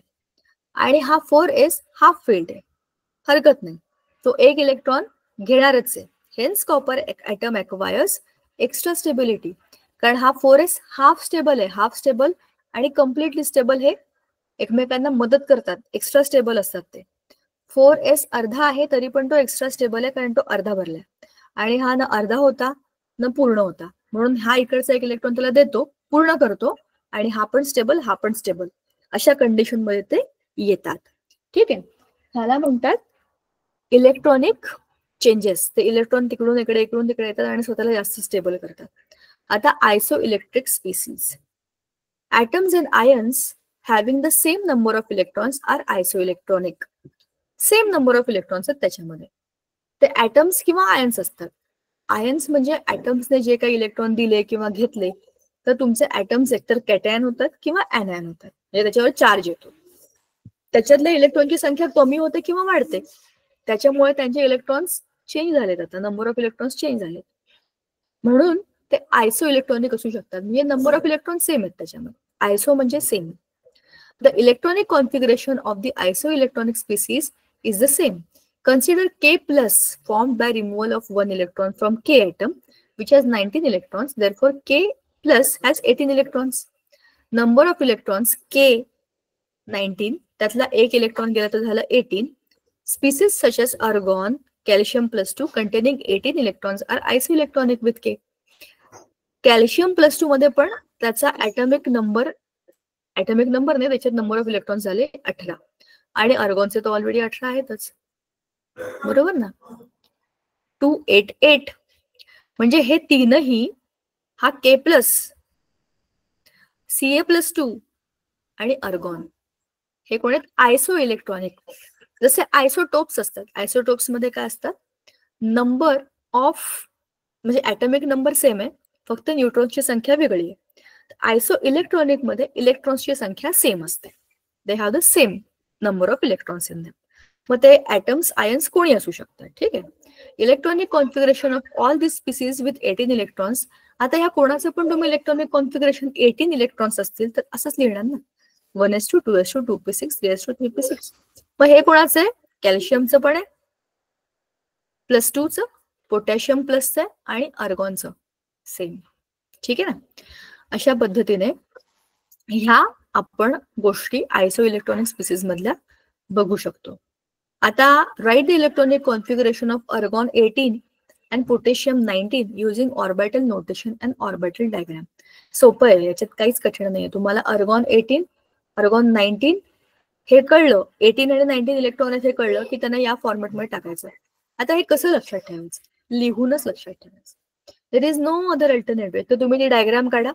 A: आणि हा 4s हाफ फिल्ड आहे, हरकत नाही, तो एक इलेक्ट्रॉन घेणारच आहे. Hence copper atom acquires extra stability, कारण हा 4s हाफ स्टेबल आहे. हाफ स्टेबल आणि कम्प्लिटली स्टेबल हे एकमेकांना मदत करतात, एक्स्ट्रा स्टेबल असतात ते. 4s अर्धा आहे तरी पण तो एक्स्ट्रा स्टेबल आहे, कारण तो अर्धा भरलाय. आणि हा न अर्धा होता न पूर्ण होता, म्हणून हा इकडचा एक इलेक्ट्रॉन त्याला देतो, पूर्ण करतो, आणि हा पण स्टेबल हा पण स्टेबल, अशा कंडिशन मध्ये ते येतात. ठीक आहे, ह्याला म्हणतात इलेक्ट्रॉनिक चेंजेस. ते इलेक्ट्रॉन तिकडून इकडे इकडून तिकडे येतात आणि स्वतःला जास्त स्टेबल करतात. आता isoelectric species. atoms and ions having the same number of electrons are isoelectronic. Same number of electrons आहेत त्याच्यामध्ये. ते ॲटम्स किंवा आयन्स असतात. आयन्स म्हणजे ॲटम्सने जे काही इलेक्ट्रॉन दिले किंवा घेतले, तर तुमचे ॲटम्स एकतर कॅटायन होतात किंवा ॲनायन होतात, म्हणजे त्याच्यावर चार्ज येतो. त्याच्यातल्या इलेक्ट्रॉनची संख्या कमी होते किंवा वाढते, त्याच्यामुळे त्यांचे इलेक्ट्रॉन्स चेंज झालेत. आता नंबर ऑफ इलेक्ट्रॉन्स चेंज झालेत, म्हणून ते आयसो इलेक्ट्रॉनिक असू शकतात. म्हणजे नंबर ऑफ इलेक्ट्रॉन सेम आहेत त्याच्यामध्ये. आयसो म्हणजे same. The electronic configuration of the isoelectronic species is the same. Consider K plus formed by removal of one electron from K atom, which has 19 electrons. Therefore, K plus has 18 electrons. Number of electrons K 19, त्यातला एक electron गेला तर झालं 18. Species such as argon, calcium plus 2 containing 18 electrons are isoelectronic with K. Calcium plus 2 मध्ये पण त्याचा atomic number नाही, त्याच्यात नंबर ऑफ इलेक्ट्रॉन्स झाले 18, आणि अर्गॉनचे तर ऑलरेडी 18 आहेतच, बरोबर ना. 288. म्हणजे हे तीनही, हा K प्लस, Ca+2 आणि अर्गॉन, हे कोण आहेत? आयसो इलेक्ट्रॉनिक. जसे आयसोटोप्स असतात, आयसोटोप्स मध्ये काय असतात, नंबर ऑफ म्हणजे ॲटॉमिक नंबर सेम आहे, फक्त न्यूट्रॉन्सची संख्या वेगळी आहे. आयसो इलेक्ट्रॉनिक मध्ये इलेक्ट्रॉन्सची संख्या सेम असते. They have the same number of electrons in them. मग ते ॲटम्स आयन्स कोणी असू शकतात. ठीक आहे. Electronic configuration of all this species with 18 electrons. आता ह्या कोणाचं पण तुम्ही इलेक्ट्रॉनिक कॉन्फिगरेशन 18 इलेक्ट्रॉन्स असतील तर असंच लिहिणार ना, 1s2 2s2 2p6 3s2 3p6. मग हे कोणाचं आहे? कॅल्शियमचं पण आहे, +2चं, पोटॅशियम प्लसचं आणि अर्गॉनचं सेम. ठीक आहे ना. अशा पद्धतीने ह्या आपण गोष्टी आयसो इलेक्ट्रॉनिक स्पीसीज मधल्या बघू शकतो. आता write the electronic configuration of अर्गॉन 18 and potassium 19 using orbital notation and orbital diagram. सोपं आहे, याच्यात काहीच कठीण नाहीये. तुम्हाला अर्गॉन 18 अर्गॉन 19 हे कळलं, 18 आणि 19 इलेक्ट्रॉन हे कळलं की त्यांना या फॉर्मॅटमध्ये टाकायचं. आता हे कसं लक्षात ठेवायचं? लिहूनच लक्षात ठेवायचं. There is no other alternative. तर तुम्ही ती डायग्राम काढा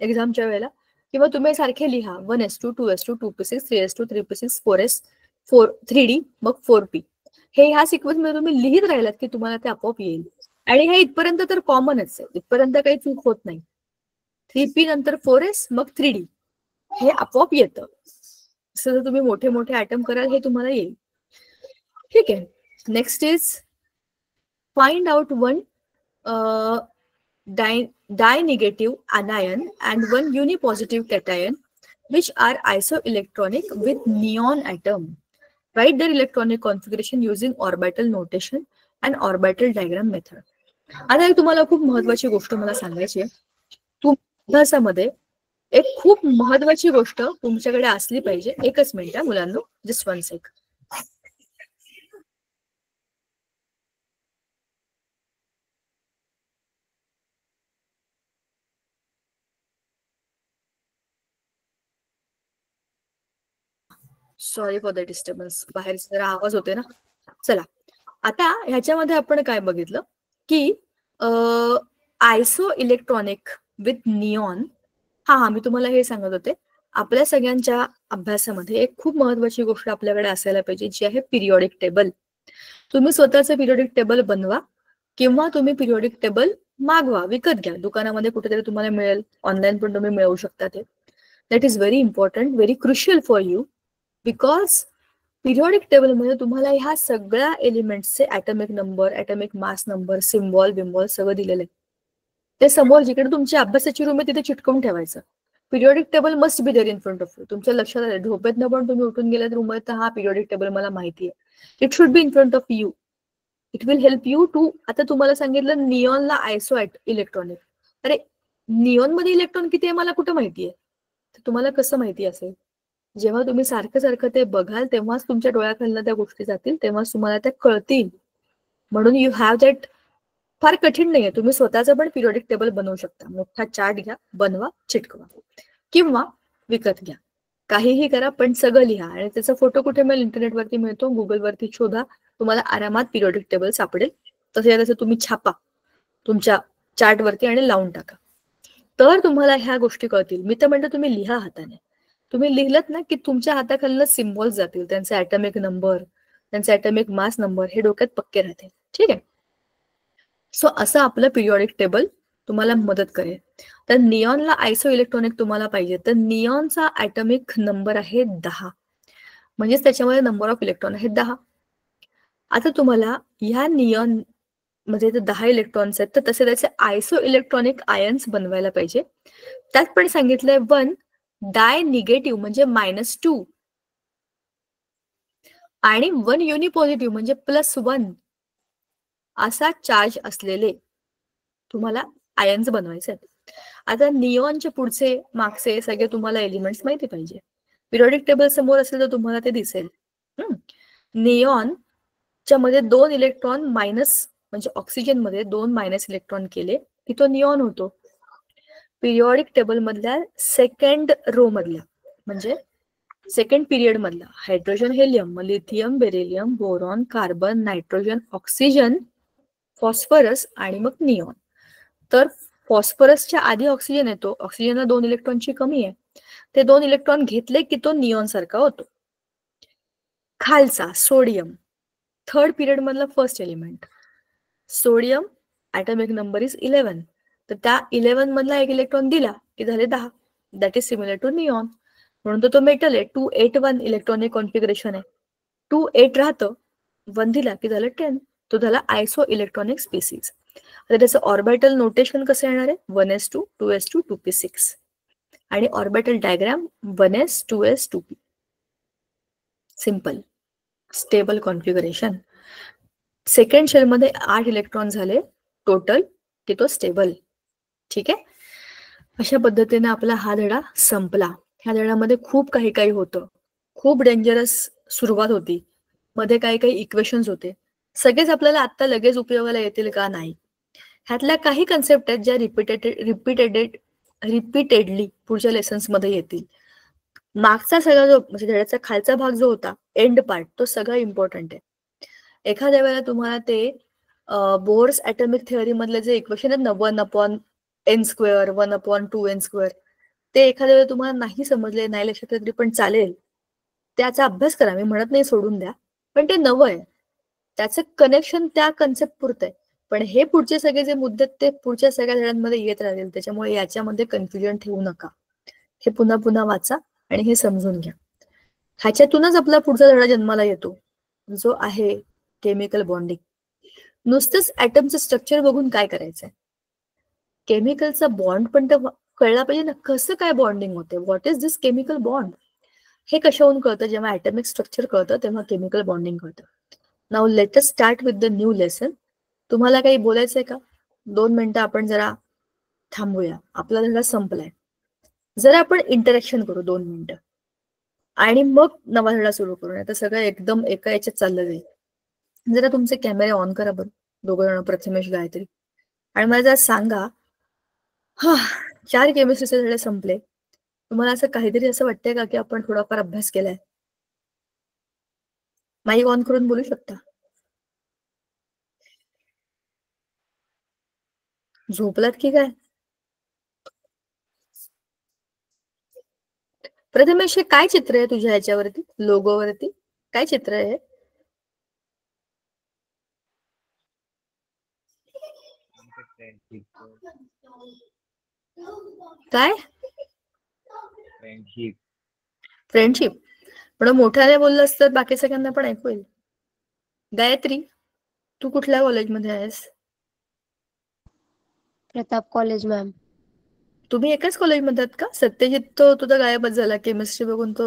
A: एक्झामच्या वेळेला, किंवा तुम्ही सारखे लिहा 1s2 2s2 2p6 3s2 3p6 4s 3d मग 4p. हे ह्या सिक्वेन्स मध्ये तुम्ही लिहित राहिलात की तुम्हाला ते आपोआप येईल. आणि हे इथपर्यंत तर कॉमनच आहे, इथपर्यंत काही चूक होत नाही. 3p नंतर 4s मग 3d हे आपोआप येतं. जर तुम्ही मोठे मोठे ॲटम कराल हे तुम्हाला येईल. ठीक आहे. Next is find out one dinegative anion and one unipositive cation which are isoelectronic with neon atom. Write their electronic configuration using orbital notation and orbital diagram method. आता तुम्हाला खूप महत्वाची गोष्ट मला सांगायची आहे. अभ्यासामध्ये एक खूप महत्वाची गोष्ट तुमच्याकडे असली पाहिजे. एकच मिनिट मुलांनो, just 1 sec. Sorry for the disturbance, बाहेर जरा आवाज होते ना. चला, आता ह्याच्यामध्ये आपण काय बघितलं की आयसो इलेक्ट्रॉनिक विथ निऑन. हा मी तुम्हाला हे सांगत होते, आपल्या सगळ्यांच्या अभ्यासामध्ये एक खूप महत्वाची गोष्ट आपल्याकडे असायला पाहिजे, जी आहे पिरियॉडिक टेबल. तुम्ही स्वतःचं पिरियॉडिक टेबल बनवा किंवा तुम्ही पिरियॉडिक टेबल मागवा, विकत घ्या, दुकानामध्ये कुठेतरी तुम्हाला मिळेल, ऑनलाईन पण तुम्ही मिळवू शकता. ते that is very important, very crucial for you, because periodic टेबलमध्ये तुम्हाला ह्या सगळ्या एलिमेंट्सचे atomic number, atomic mass number, symbol बिम्बॉल सगळं दिलेलं आहे. ते समोर जिकडे तुमची अभ्यासाची रूम आहे तिथे चिटकवून ठेवायचं. Periodic table must be there in front of you. तुमच्या लक्षात आलं झोपेतनं पण तुम्ही उठून गेलात रूममध्ये तर हा पिरियॉडिक टेबल मला माहिती आहे. It should be in front of you. It will help you too. आता तुम्हाला सांगितलं निऑनला आयसो इलेक्ट्रॉनिक. अरे निऑन मध्ये इलेक्ट्रॉन किती आहे मला कुठं माहितीये? तुम्हाला कसं माहिती असेल? जेव्हा तुम्ही सारखं सारखं ते बघाल तेव्हाच तुमच्या डोळ्याखालनं त्या गोष्टी जातील, तेव्हाच तुम्हाला त्या कळतील. म्हणून यू हॅव दॅट. फार कठीण नाहीये. तुम्ही स्वतःचं पण पिरियॉडिक टेबल बनवू शकता. मोठा चार्ट घ्या, बनवा, चिटकवा किंवा विकत घ्या. काहीही करा पण सगळं लिहा. आणि त्याचा फोटो कुठे मिळेल? इंटरनेटवरती मिळतो, गुगलवरती शोधा, तुम्हाला आरामात पिरियॉडिक टेबल सापडेल. तसं तुम्ही छापा तुमच्या चार्टवरती आणि लावून टाका. तर तुम्हाला ह्या गोष्टी कळतील. मी तर म्हणतो तुम्ही लिहा हाताने. तुम्ही लिहिलत ना की तुमच्या हाताखालनं सिम्बॉल्स जातील, त्यांचे ॲटॉमिक नंबर, त्यांचे ॲटॉमिक मास नंबर हे डोक्यात पक्के राहतील. ठीक आहे. सो असं आपलं पिरियॉडिक टेबल तुम्हाला मदत करेल. तर निऑनला आयसो इलेक्ट्रॉनिक तुम्हाला पाहिजे तर निऑनचा ॲटॉमिक नंबर आहे 10. म्हणजेच त्याच्यामध्ये नंबर ऑफ इलेक्ट्रॉन आहेत 10. आता तुम्हाला ह्या निऑन मध्ये 10 इलेक्ट्रॉन्स आहेत तर तसे त्याचे आयसो इलेक्ट्रॉनिक आयन्स बनवायला पाहिजे. त्यात पण सांगितलंय 1 डाय निगेटिव्ह म्हणजे -2 आणि 1 युनिपॉझिटिव्ह म्हणजे +1 असा चार्ज असलेले तुम्हाला आयन्स बनवायचे आहेत. आता निऑनचे पुढचे मागचे सगळे तुम्हाला एलिमेंट्स माहिती पाहिजे. पिरियॉडिक टेबल समोर असेल तर तुम्हाला ते दिसेल. निऑनच्या मध्ये 2 इलेक्ट्रॉन मायनस म्हणजे ऑक्सिजन मध्ये 2 मायनस इलेक्ट्रॉन केले की तो निऑन होतो. पिरियॉडिक टेबल मधल्या सेकंड रो मधल्या म्हणजे सेकंड पिरियड मधला hydrogen, helium, lithium, beryllium, boron, carbon, nitrogen, oxygen, phosphorus आणि मग निऑन. तर फॉस्फरसच्या आधी ऑक्सिजन येतो. ऑक्सिजनला 2 इलेक्ट्रॉनची कमी आहे. ते 2 इलेक्ट्रॉन घेतले की तो निऑन सारखा होतो. खालचा सोडियम, थर्ड पिरियड मधला first element. Sodium atomic number is 11. तर त्या 11 मधला एक इलेक्ट्रॉन दिला की झाले 10. That is similar to neon. म्हणून तो मेटल आहे. 281 इलेक्ट्रॉनिक कॉन्फिगरेशन आहे. 28 राहतं, 1 दिला की झालं 10. तो झाला आयसो इलेक्ट्रॉनिक स्पीसीज. आता त्याचं ऑर्बिटल नोटेशन कसं येणार आहे? 1s2, 2s2, 2p6 आणि orbital diagram 1s, 2s, 2p. Simple stable configuration. Second shell मध्ये 8 इलेक्ट्रॉन झाले टोटल की तो स्टेबल. ठीक आहे. अशा पद्धतीने आपला हा धडा संपला. ह्या धड्यामध्ये खूप काही काही होतं. खूप डेंजरस सुरुवात होती. मध्ये काही काही इक्वेशन्स होते. सगळेच आपल्याला आता लगेच उपयोगाला येतील का? नाही. ह्यातल्या काही कन्सेप्ट आहेत ज्या रिपीटेडली पुढच्या लेसन्स मध्ये येतील. मागचा सगळा जो म्हणजे धड्याचा खालचा भाग जो होता एंड पार्ट तो सगळं इम्पॉर्टंट आहे. एखाद्या वेळेला तुम्हाला ते बोर्स ॲटॉमिक थिअरी मधले जे इक्वेशन आहेत ना 1/n², 1/2n², ते एखाद्या वेळेला तुम्हाला नाही समजले, नाही लक्षात तरी पण चालेल. त्याचा अभ्यास करा. मी म्हणत नाही सोडून द्या, पण ते नवं आहे. त्याचं कनेक्शन त्या कन्सेप्ट पुरतं आहे. पण हे पुढचे सगळे जे मुद्दे ते पुढच्या सगळ्या धड्यांमध्ये येत राहतील. त्याच्यामुळे याच्यामध्ये कन्फ्युजन ठेवू नका. हे पुन्हा पुन्हा वाचा आणि हे समजून घ्या. ह्याच्यातूनच आपला पुढचा धडा जन्माला येतो जो आहे केमिकल बॉन्डिंग. नुसतंच ऍटमचं स्ट्रक्चर बघून काय करायचंय? केमिकलचा बॉन्ड पण तर कळला पाहिजे ना. कसं काय बॉन्डिंग होते? What is this chemical bond? हे कशावरून कळतं? जेव्हा ॲटॉमिक स्ट्रक्चर कळतं तेव्हा केमिकल बॉन्डिंग कळतं. Now let us start with the new lesson. तुम्हाला काही बोलायचंय का? 2 मिनिटं आपण जरा थांबूया. आपला धडा संपलाय. जरा आपण इंटरॅक्शन करू 2 मिनिटं आणि मग नवा धडा सुरू करू. आता सगळं एकदम एका याच्यात चाललं जाईल. जरा तुमचे कॅमेरे ऑन करा बरं, दोघं जण, प्रथमेश, गायत्री, आणि मला जरा सांगा, 4 केमिस्ट्रीचे धडे संपले. तुम्हाला असं काहीतरी असं वाटतंय का की आपण थोडाफार अभ्यास केलाय? माईक ऑन करून बोलू शकता. झोपलात की काय? प्रथमेश, हे काय चित्र आहे तुझ्या ह्याच्यावरती, लोगोवरती? काय चित्र आहे? काय?
B: फ्रेंडशिप.
A: फ्रेंडशिप. पण मोठ्याने बोललास तर बाकी सगळ्यांना पण ऐकू येईल. गायत्री, तू कुठल्या कॉलेजमध्ये आहेस?
C: Pratap college ma'am.
A: तुम्ही एकाच कॉलेजमध्ये आहात का? सत्यजित तो तुझा गायबच झाला, केमिस्ट्री बघून तो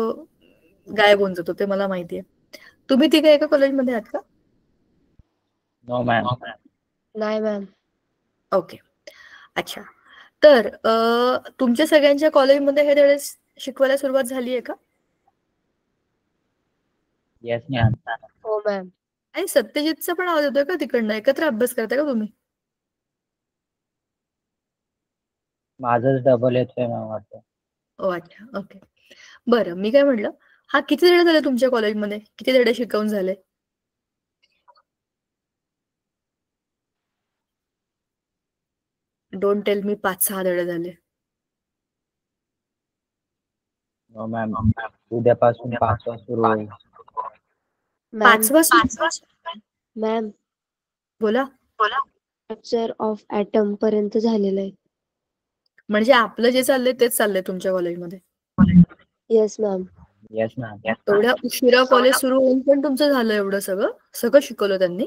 A: गायब होऊन जातो, ते मला माहितीये. तुम्ही तिघे एका कॉलेजमध्ये आहात का?
B: No, ma'am.
C: नाही मॅम.
A: ओके, अच्छा. तर तुमच्या सगळ्यांच्या कॉलेजमध्ये हे धडे शिकवायला सुरुवात झाली आहे का?
B: Yes, ma'am.
C: हो मॅम.
A: आणि सत्यजितचा पण आवाज येतोय का तिकडनं? एकत्र अभ्यास करताय का तुम्ही?
B: माझंच डबल येतोय मॅम वाटतं.
A: ओ अच्छा, ओके. बरं, मी काय म्हटलं, हा किती धडे झाले तुमच्या कॉलेजमध्ये? किती धडे शिकवून झाले? डोंट टेल मी 5-6 धडे झाले.
B: No, ma'am. उद्यापासून 5वा सुरू होईल.
C: मॅम
A: 5वा
C: मॅम
A: बोला.
C: स्ट्रक्चर ऑफ ॲटम पर्यंत झालेलं आहे.
A: म्हणजे आपलं जे चाललंय तेच चाललंय तुमच्या कॉलेजमध्ये?
C: Yes ma'am.
B: Yes, ma'am.
A: एवढ्या उशिरा कॉलेज सुरू होऊन पण तुमचं झालं एवढं सगळं? सगळं शिकवलं त्यांनी?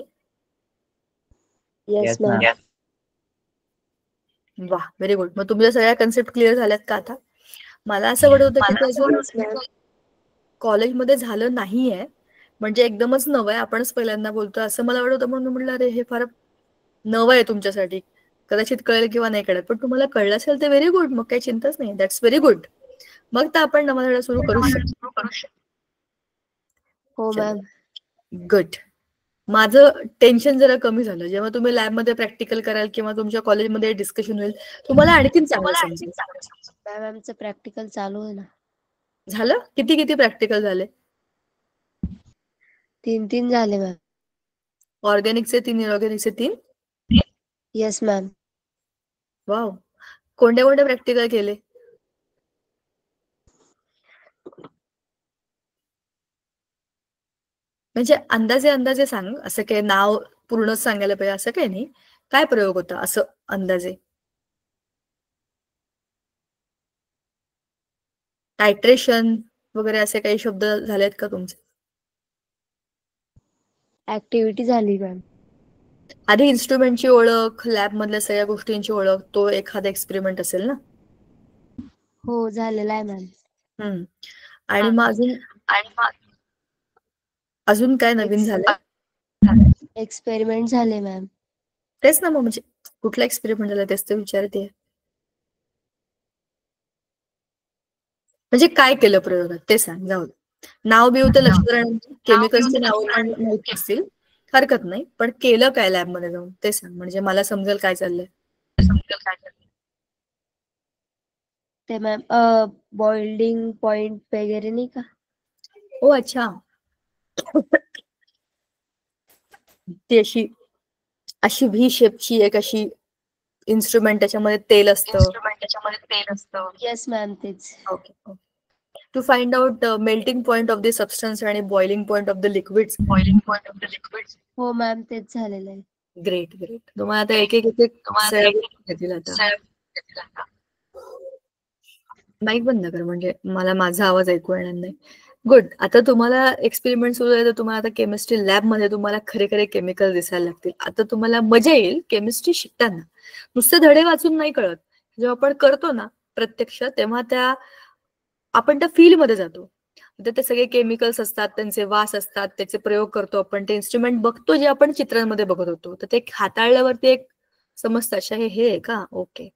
C: Yes
B: Yes,
C: ma'am.
B: ma'am.
A: वाह, व्हेरी गुड. मग तुमच्या सगळ्या कन्सेप्ट क्लिअर झाल्यात का आता? मला असं वाटत होतं की ते अजून
C: Yes, ma'am.
A: कॉलेजमध्ये झालं नाहीये, म्हणजे एकदमच नवं आहे, आपणच पहिल्यांदा बोलतोय असं मला वाटत होतं. म्हणून म्हटलं अरे हे फार नवं आहे तुमच्यासाठी, कदाचित कळेल किंवा नाही कळत, पण तुम्हाला कळलं असेल तर व्हेरी गुड. मग काही चिंताच नाही, दॅट्स व्हेरी गुड. मग तर आपण नवा धडा सुरू करू शकतो.
C: हो मॅम.
A: गुड. माझं टेन्शन जरा कमी झालं. जेव्हा तुम्ही लॅबमध्ये प्रॅक्टिकल कराल किंवा तुमच्या कॉलेजमध्ये डिस्कशन होईल, तुम्हाला आणखीन चांगलं समजेल.
C: मॅम आमचं प्रॅक्टिकल चालू आहे ना.
A: झालं? किती किती प्रॅक्टिकल झाले?
C: 3 झाले मॅम.
A: ऑर्गॅनिकचे 3, इनऑर्गॅनिकचे 3?
C: Yes ma'am.
A: वाव. कोणत्या कोणत्या प्रॅक्टिकल केले? म्हणजे अंदाजे सांग, असं काही नाव पूर्णच सांगायला पाहिजे असं काही नाही. काय प्रयोग होता असं अंदाजे? टायट्रेशन वगैरे असे काही शब्द झालेत का तुमचे?
C: ऍक्टिव्हिटी झाली मॅम.
A: आधी इन्स्ट्रुमेंटची ओळख, लॅब मधल्या सगळ्या गोष्टींची ओळख, तो एखादा एक्सपेरिमेंट असेल ना?
C: हो झालेला आहे मॅम.
A: आणि मग अजून काय नवीन झालं?
C: एक्सपेरिमेंट झाले मॅम.
A: तेच ना, मग म्हणजे कुठला एक्सपेरिमेंट झाला तेच तर विचारते. म्हणजे काय केलं प्रयोगात ते सांग. जाऊ दे, नाव बिव तर लक्षात राहणार, केमिकल्सचे नाव पण माहिती असतील, हरकत नाही, पण केलं काय लॅब मध्ये जाऊन ते सांग, म्हणजे मला समजेल काय चाललंय.
C: ते मॅम बॉइलिंग पॉइंट वगैरे नाही का?
A: ओ अच्छा. ती अशी व्ही शेपची एक अशी इन्स्ट्रुमेंट, त्याच्यामध्ये तेल असतं.
C: येस मॅम तेच.
A: Okay. To find out melting point of the substance आणि boiling point of the liquids.
C: हो मॅम तेच झालेलं आहे.
A: Great great. तुम्हाला आता एक घेतील आता. माईक बंद कर, म्हणजे मला माझा आवाज ऐकू येणार नाही. गुड. आता तुम्हाला एक्सपेरिमेंट सुरू आहे, तर तुम्हाला आता केमिस्ट्री लॅब मध्ये तुम्हाला खरे खरे केमिकल दिसायला लागतील. आता तुम्हाला मजा येईल केमिस्ट्री शिकताना. नुसते धडे वाचून नाही कळत, जेव्हा आपण करतो ना प्रत्यक्ष, तेव्हा आपण त्या फील्ड मध्ये जातो. ते सगळे केमिकल्स असतात, त्यांचे वास असतात, त्याचे प्रयोग करतो आपण, ते इन्स्ट्रुमेंट बघतो जे आपण चित्रांमध्ये बघत होतो, तर ते हाताळल्यावरती एक समजतं, अच्छा हे आहे का, ओके.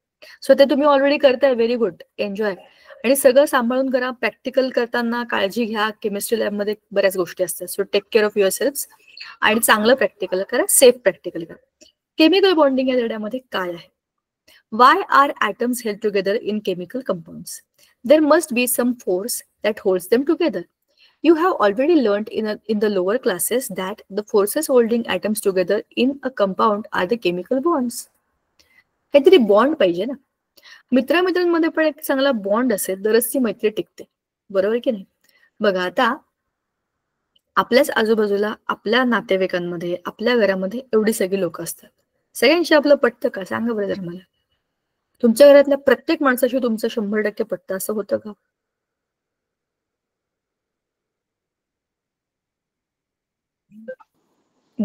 A: सो ते तुम्ही ऑलरेडी करताय, व्हेरी गुड, एन्जॉय. आणि सगळं सांभाळून करा. प्रॅक्टिकल करताना काळजी घ्या, केमिस्ट्री लॅबमध्ये बऱ्याच गोष्टी असतात. So take care of yourself आणि चांगलं प्रॅक्टिकल करा, सेफ प्रॅक्टिकल करा. केमिकल बॉन्डिंग या धड्यामध्ये काय आहे? Why are atoms held together in chemical compounds? There must be some force that holds them together. You have already learned in the lower classes that the forces holding atoms together in a compound are the chemical bonds. काहीतरी bond पाहिजे ना. मित्रांमध्ये पण एक चांगला bond असेल तरच ती मैत्री टिकते, बरोबर की नाही? बघा, आता आपल्याच आजूबाजूला, आपल्या नातेवाईकांमध्ये, आपल्या घरामध्ये एवढी सगळी लोक असतात. सगळ्यांशी आपलं पटतं का? सांगा बरं जर मला. तुमच्या घरातल्या प्रत्येक माणसाशी तुमचं 100% पटतं असं होतं का?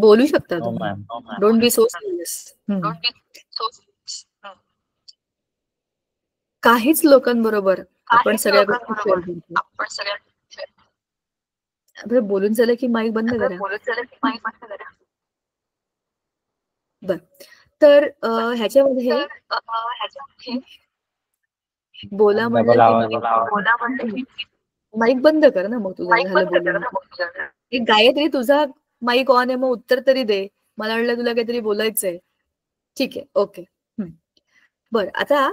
A: बोलू शकता
B: No,
A: तुम्ही.
B: ma'am.
A: Don't be so serious. काहीच लोकांबरोबर आपण सगळ्या गोष्टी शेअर करतो. बरं, बोलून झालं की माईक बंद करा. बर, तर ह्याच्यामध्ये बोला म्हणलं
B: Double
A: की
B: आवाज येतो.
A: माईक बंद कर ना, मग तुझं झालं बोलून. गायत्री, तुझा माईक ऑन आहे, मग उत्तर तरी दे. मला वाटलं तुला काहीतरी बोलायचंय. ठीक आहे, ओके. बर, आता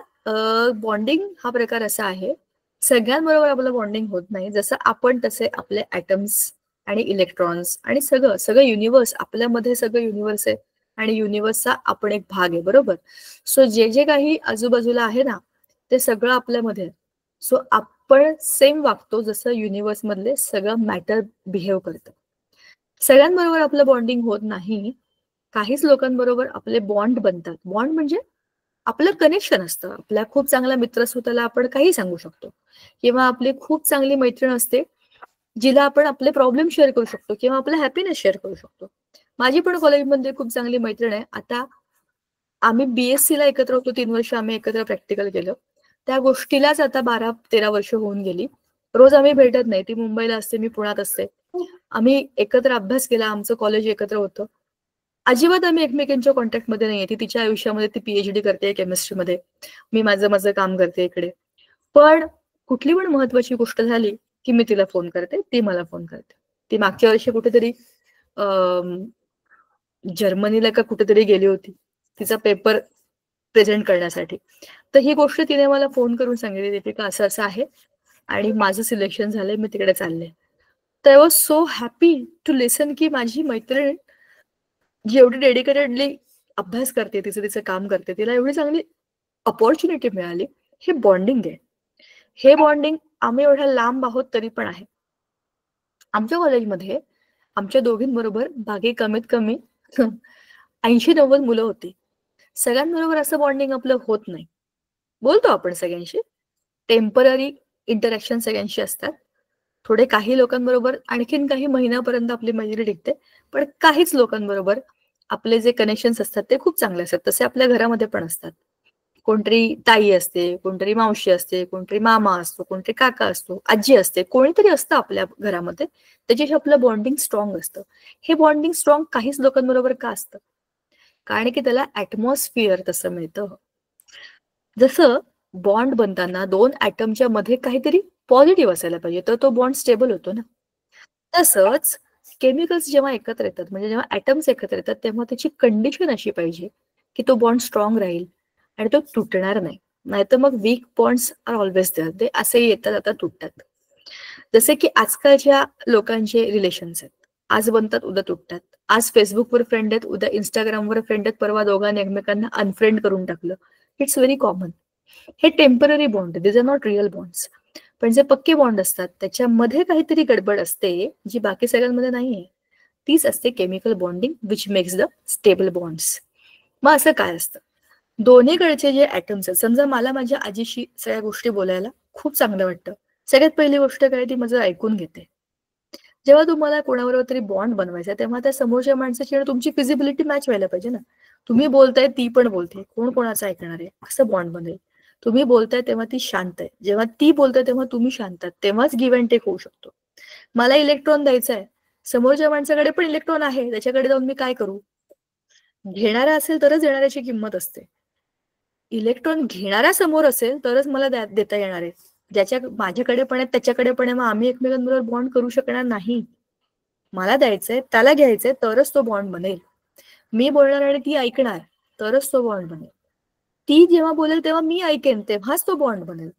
A: बॉन्डिंग हा प्रकार असा आहे, सगळ्यांबरोबर आपलं बॉन्डिंग होत नाही. जसं आपण तसे आपले ॲटम्स आणि इलेक्ट्रॉन्स आणि सगळं सगळं युनिव्हर्स, आपल्यामध्ये सगळं युनिव्हर्स आहे आणि युनिव्हर्सचा आपण एक भाग आहे, बरोबर. सो जे जे काही आजूबाजूला आहे ना, ते सगळं आपल्यामध्ये आहे. सो आपण सेम वागतो जसं युनिव्हर्स मधले सगळं मॅटर बिहेव करतं. सगळ्यांबरोबर आपलं बॉन्डिंग होत नाही. काहीच लोकांबरोबर आपले बॉन्ड बनतात. बॉन्ड म्हणजे आपलं कनेक्शन असतं. आपला खूप चांगला मित्र असतो, त्याला आपण काही सांगू शकतो, किंवा आपली खूप चांगली मैत्रीण असते जिला आपण आपले प्रॉब्लेम शेअर करू शकतो किंवा आपला हॅपीनेस शेअर करू शकतो. माझी पण कॉलेजमध्ये खूप चांगली मैत्रीण आहे. आता आम्ही BSc ला एकत्र होतो, 3 वर्ष आम्ही एकत्र प्रॅक्टिकल केलं. त्या गोष्टीलाच आता 12-13 वर्ष होऊन गेली. रोज आम्ही भेटत नाही. ती मुंबईला असते, मी पुण्यात असते. आम्ही एकत्र अभ्यास केला, आमचं कॉलेज एकत्र होतं. अजिबात आम्ही एकमेकांच्या कॉन्टॅक्टमध्ये नाहीये. ती तिच्या आयुष्यामध्ये ती PhD करते केमिस्ट्रीमध्ये, मी माझं काम करते इकडे. पण कुठली पण महत्वाची गोष्ट झाली की मी तिला फोन करते, ती मला फोन करते. ती मागच्या वर्षी कुठेतरी जर्मनीला का कुठेतरी गेली होती तिचा पेपर प्रेझेंट करण्यासाठी. तर ही गोष्ट तिने मला फोन करून सांगितली, दीपिका असं असं आहे आणि माझं सिलेक्शन झालंय, मी तिकडे चालले. तर I was so happy to listen की माझी मैत्रीण जी एवढी डेडिकेटेडली अभ्यास करते, तिचं काम करते, तिला एवढी चांगली अपॉर्च्युनिटी मिळाली. हे बॉन्डिंग आहे. हे बॉन्डिंग आम्ही एवढ्या लांब आहोत तरी पण आहे. आमच्या कॉलेजमध्ये आमच्या दोघींबरोबर बाकी कमीत कमी 80-90 मुलं होती. सगळ्यांबरोबर असं बॉन्डिंग आपलं होत नाही. बोलतो आपण सगळ्यांशी, टेम्पररी इंटरॅक्शन सगळ्यांशी असतात. थोडे काही लोकांबरोबर आणखीन काही महिन्यापर्यंत आपली मैत्री टिकते, पण काहीच लोकांबरोबर आपले जे कनेक्शन्स असतात ते खूप चांगले असतात. तसे आपल्या घरामध्ये पण असतात. कोणतरी ताई असते, कोणतरी मावशी असते, कोणतरी मामा असतो, कोणतरी काका असतो, आजी असते, कोणीतरी असतं आपल्या घरामध्ये, त्याच्याशी आपलं बॉन्डिंग स्ट्रॉंग असतं. हे बॉन्डिंग स्ट्रॉंग काहीच लोकांबरोबर का असतं? कारण की त्याला ऍटमॉस्फिअर तसं मिळतं. जसं बॉन्ड बनताना 2 ऍटमच्या मध्ये काहीतरी पॉझिटिव्ह असायला पाहिजे, तर तो बॉन्ड स्टेबल होतो ना. तसंच केमिकल्स जेव्हा एकत्र येतात, म्हणजे जेव्हा ऍटम्स एकत्र येतात, तेव्हा त्याची कंडिशन अशी पाहिजे की तो बॉन्ड स्ट्रॉंग राहील आणि तो तुटणार नाही. नाहीतर मग weak bonds are always there, ते असे येतात आता तुटतात. जसे की आजकालच्या लोकांचे रिलेशन्स आहेत, आज बनतात उद्या तुटतात. आज फेसबुकवर फ्रेंड आहेत, उद्या इंस्टाग्रामवर फ्रेंड आहेत, परवा दोघांनी एकमेकांना अनफ्रेंड करून टाकलं. It's very common. हे temporary bond, these are not real bonds. पण जे पक्के बॉन्ड असतात त्याच्यामध्ये काहीतरी गडबड असते जी बाकी सगळ्यांमध्ये नाहीये. तीच असते chemical bonding which makes the stable bonds. मग असं काय असतं, दोन्हीकडचे जे ऍटम्स आहेत, समजा मला माझ्या आजीशी सगळ्या गोष्टी बोलायला खूप चांगलं वाटतं. सगळ्यात पहिली गोष्ट काय, ती माझं ऐकून घेते. जेव्हा तुम्हाला कोणाबरोबर तरी बॉन्ड बनवायचा तेव्हा त्या समोरच्या माणसाची आणि तुमची फिजिबिलिटी मॅच व्हायला पाहिजे ना. तुम्ही बोलताय, ती पण बोलते, कोण कोणाचं ऐकणार आहे, असं बॉन्ड बनेल. तुम्ही बोलताय तेव्हा ती शांत आहे, जेव्हा ती बोलताय तेव्हा तुम्ही शांत आहात, तेव्हाच गिव्ह अँड टेक होऊ शकतो. मला इलेक्ट्रॉन द्यायचा आहे, समोरच्या माणसाकडे पण इलेक्ट्रॉन आहे, त्याच्याकडे जाऊन मी काय करू? घेणारा असेल तरच देणाऱ्याची किंमत असते. इलेक्ट्रॉन घेणारा समोर असेल तरच मला देता येणार आहे. ज्याच्या माझ्याकडे पण आहे त्याच्याकडे पण आहे, मग आम्ही एकमेकांबरोबर बॉन्ड करू शकणार नाही. मला द्यायचंय, त्याला घ्यायचंय, तरच तो बॉन्ड बनेल. मी बोलणार आणि ती ऐकणार, तरच तो बॉन्ड बनेल. ती जेव्हा बोलेल तेव्हा मी ऐकेन, तेव्हाच तो बॉन्ड बनेल.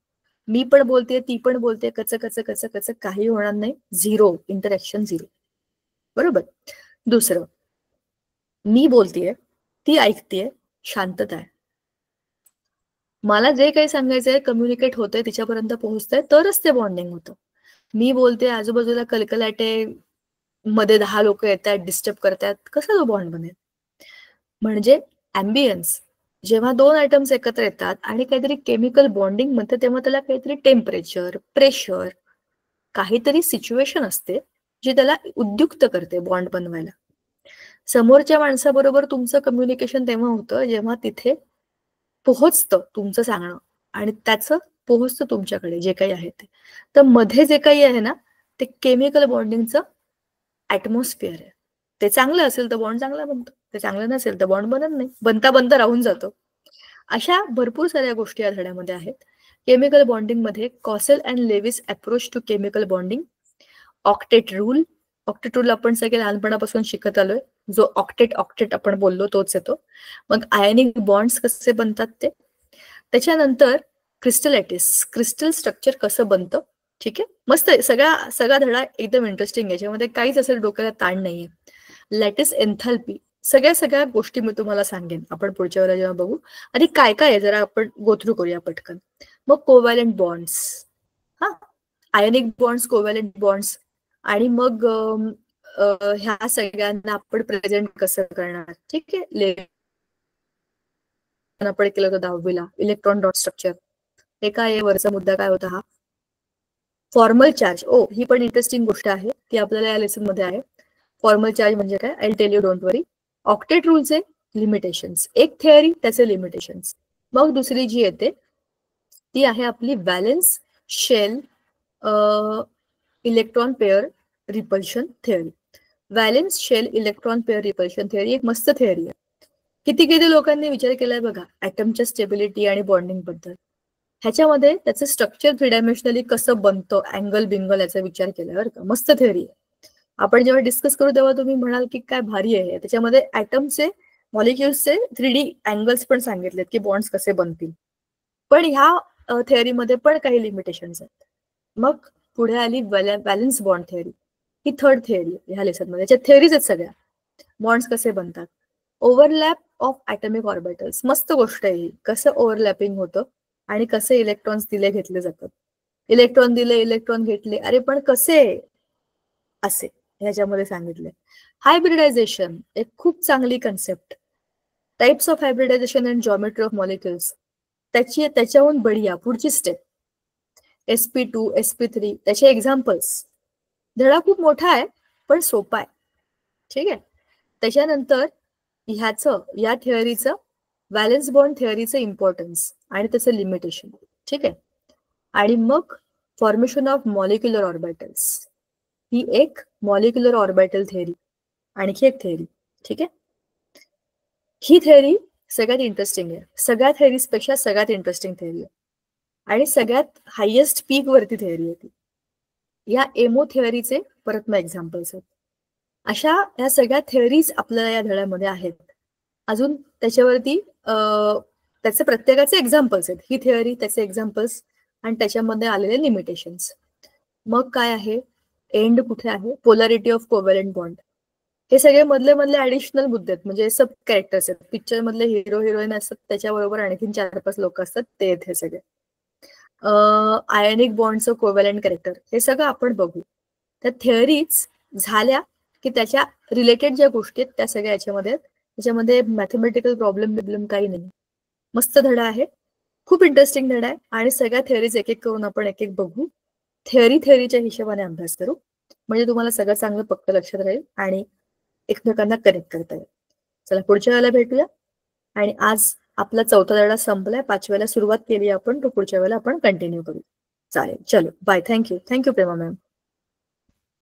A: मी पण बोलते, ती पण बोलते, कच काही होणार नाही. Zero interaction, zero. बरोबर. दुसरं, मी बोलतेय, ती ऐकतेय, शांतता आहे. मला जे काही सांगायचंय, कम्युनिकेट होतंय, तिच्यापर्यंत पोहोचतंय, तरच ते बॉन्डिंग होतं. मी बोलते, आजूबाजूला कलकलाटे, मध्ये 10 लोक येतात, डिस्टर्ब करतात, कसा तो बॉन्ड बनेल? म्हणजे ॲम्बियन्स, जेव्हा 2 आयटम्स एकत्र येतात आणि काहीतरी केमिकल बॉन्डिंग म्हणते, तेव्हा त्याला काहीतरी टेम्परेचर, प्रेशर, काहीतरी सिच्युएशन असते जी त्याला उद्युक्त करते बॉन्ड बनवायला. समोरच्या माणसाबरोबर तुमचं कम्युनिकेशन तेव्हा होतं जेव्हा तिथे पोहोचतं तुमचं सांगणं आणि त्याचं पोहोचतं तुमच्याकडे जे काही आहे ते. तर मध्ये जे काही आहे ना ते केमिकल बॉन्डिंगचं ऍटमॉस्फिअर आहे. ते चांगलं असेल तर बॉन्ड चांगला बनतो, ते चांगलं नसेल तर बॉन्ड बनत नाही, बनता बनता राहून जातो. अशा भरपूर साऱ्या गोष्टी या धड्यामध्ये आहेत. केमिकल बॉन्डिंग मध्ये Kossel and Lewis approach to chemical bonding, octet rule. Octet rule आपण सगळे लहानपणापासून शिकत आलोय, जो ऑक्टेट आपण बोललो तोच येतो. मग आयनिक बॉन्ड्स कसे बनतात ते, त्याच्यानंतर क्रिस्टलायटिस, क्रिस्टल स्ट्रक्चर कसं बनतं. ठीक आहे, मस्त आहे. सगळा धडा एकदम इंटरेस्टिंग आहे, याच्यामध्ये काहीच असेल डोक्याला ताण नाहीये. लॅटिस एन्थॅल्पी, सगळ्या गोष्टी मी तुम्हाला सांगेन आपण पुढच्या वेळेला जेव्हा बघू. आणि काय काय आहे जरा आपण गोथ्रू करूया पटकन. मग कोव्हॅलंट बॉन्ड्स, हा आयनिक बॉन्ड्स, कोव्हॅलंट बॉन्ड्स, आणि मग ह्या सगळ्यांना आपण प्रेझेंट कसं करणार. ठीक आहे, आपण केलं होतं 10वीला इलेक्ट्रॉन डॉट स्ट्रक्चर. हे काय वरचा मुद्दा काय होता हा, फॉर्मल चार्ज. ही पण इंटरेस्टिंग गोष्ट आहे, ती आपल्याला या लेसन मध्ये आहे. फॉर्मल चार्ज म्हणजे काय, I tell you, don't worry. Octet रूलचे लिमिटेशन्स, एक थिअरी त्याचे लिमिटेशन्स. मग दुसरी जी येते ती आहे आपली valence shell electron pair repulsion theory. Valence shell electron pair repulsion theory एक मस्त थिअरी आहे. किती लोकांनी विचार केलाय बघा ऍटमच्या स्टेबिलिटी आणि बॉन्डिंग बद्दल. ह्याच्यामध्ये त्याचं स्ट्रक्चर 3 डायमेन्शनली कसं बनतं, अँगल बिंगल याचा विचार केलाय बरं का. मस्त थिअरी आहे. आपण जेव्हा डिस्कस करू तेव्हा तुम्ही म्हणाल की काय भारी आहे. त्याच्यामध्ये ऍटमचे, मॉलिक्युल्सचे 3D अँगल्स पण सांगितलेत की बॉन्ड्स कसे बनतील. पण ह्या थिअरीमध्ये पण काही लिमिटेशन्स आहेत. मग पुढे आली व्हॅलेन्स बॉन्ड थिअरी. ही थर्ड थिअरी ह्या लेसनमध्ये. याच्या थिअरीज आहेत सगळ्या. बॉन्ड्स कसे बनतात, ओव्हरलॅप ऑफ ॲटॉमिक ऑर्बिटल्स, मस्त गोष्ट आहे ही. कसं ओव्हरलॅपिंग होतं आणि कसे इलेक्ट्रॉन्स दिले घेतले जातात. इलेक्ट्रॉन दिले, इलेक्ट्रॉन घेतले, अरे पण कसे, असे ह्याच्यामध्ये सांगितले. हायब्रिडायझेशन एक खूप चांगली concept. Types of hybridisation and geometry of molecules, त्याच्याहून बढिया पुढची स्टेप sp2 sp3, त्याचे एक्झाम्पल्स. धडा खूप मोठा आहे पण सोपा आहे. ठीक आहे, त्याच्यानंतर या थिअरीचं व्हॅलेन्स बॉन्ड थिअरीचं इम्पॉर्टन्स आणि त्याचं लिमिटेशन. ठीक आहे, आणि मग फॉर्मेशन ऑफ मॉलिक्युलर ऑर्बिटल्स, ही एक मॉलिक्युलर ऑर्बिटल थिअरी, आणखी एक थिअरी. ठीक आहे, ही थिअरी सगळ्यात इंटरेस्टिंग आहे. सगळ्या थिअरीजपेक्षा सगळ्यात इंटरेस्टिंग थिअरी आहे आणि सगळ्यात हायेस्ट पीक वरती थिअरी आहे. या एमो थिअरीचे परत मग एक्झाम्पल्स आहेत. अशा या सगळ्या थिअरीज आपल्याला या धड्यामध्ये आहेत. अजून त्याच्यावरती त्याचे प्रत्येकाचे एक्झाम्पल्स आहेत. ही थिअरी, त्याचे एक्झाम्पल्स आणि त्याच्यामध्ये आलेले लिमिटेशन्स. मग काय आहे, एंड कुठे आहे, पोलॅरिटी ऑफ कोव्हॅलंट बॉन्ड. हे सगळे मधले ऍडिशनल मुद्दे आहेत, म्हणजे सब कॅरेक्टर्स आहेत. पिक्चर मधले हिरो हिरोईन असतात, त्याच्याबरोबर आणखीन 4-5 लोक असतात, ते आहेत हे सगळे. आयनिक बॉन्डचं कोव्हॅलंट कॅरेक्टर, हे सगळं आपण बघू. त्या थिअरीज झाल्या की त्याच्या रिलेटेड ज्या गोष्टी आहेत त्या सगळ्या याच्यामध्ये, त्याच्यामध्ये मॅथमॅटिकल प्रॉब्लेम काही नाही. मस्त धडा आहे, खूप इंटरेस्टिंग धडा आहे. आणि सगळ्या थिअरीज एक एक करून आपण एक एक बघू. थिअरीच्या हिशोबाने अभ्यास करू, म्हणजे तुम्हाला सगळं चांगलं पक्क लक्षात राहील आणि एकमेकांना कनेक्ट करता येईल. चला पुढच्या वेळेला भेटूया. आणि आज आपला 4था धडा संपलाय, 5व्याला सुरुवात केली आपण, तो पुढच्या वेळेला आपण कंटिन्यू करू. चालेल, चलो बाय. थँक्यू प्रेमा मॅम.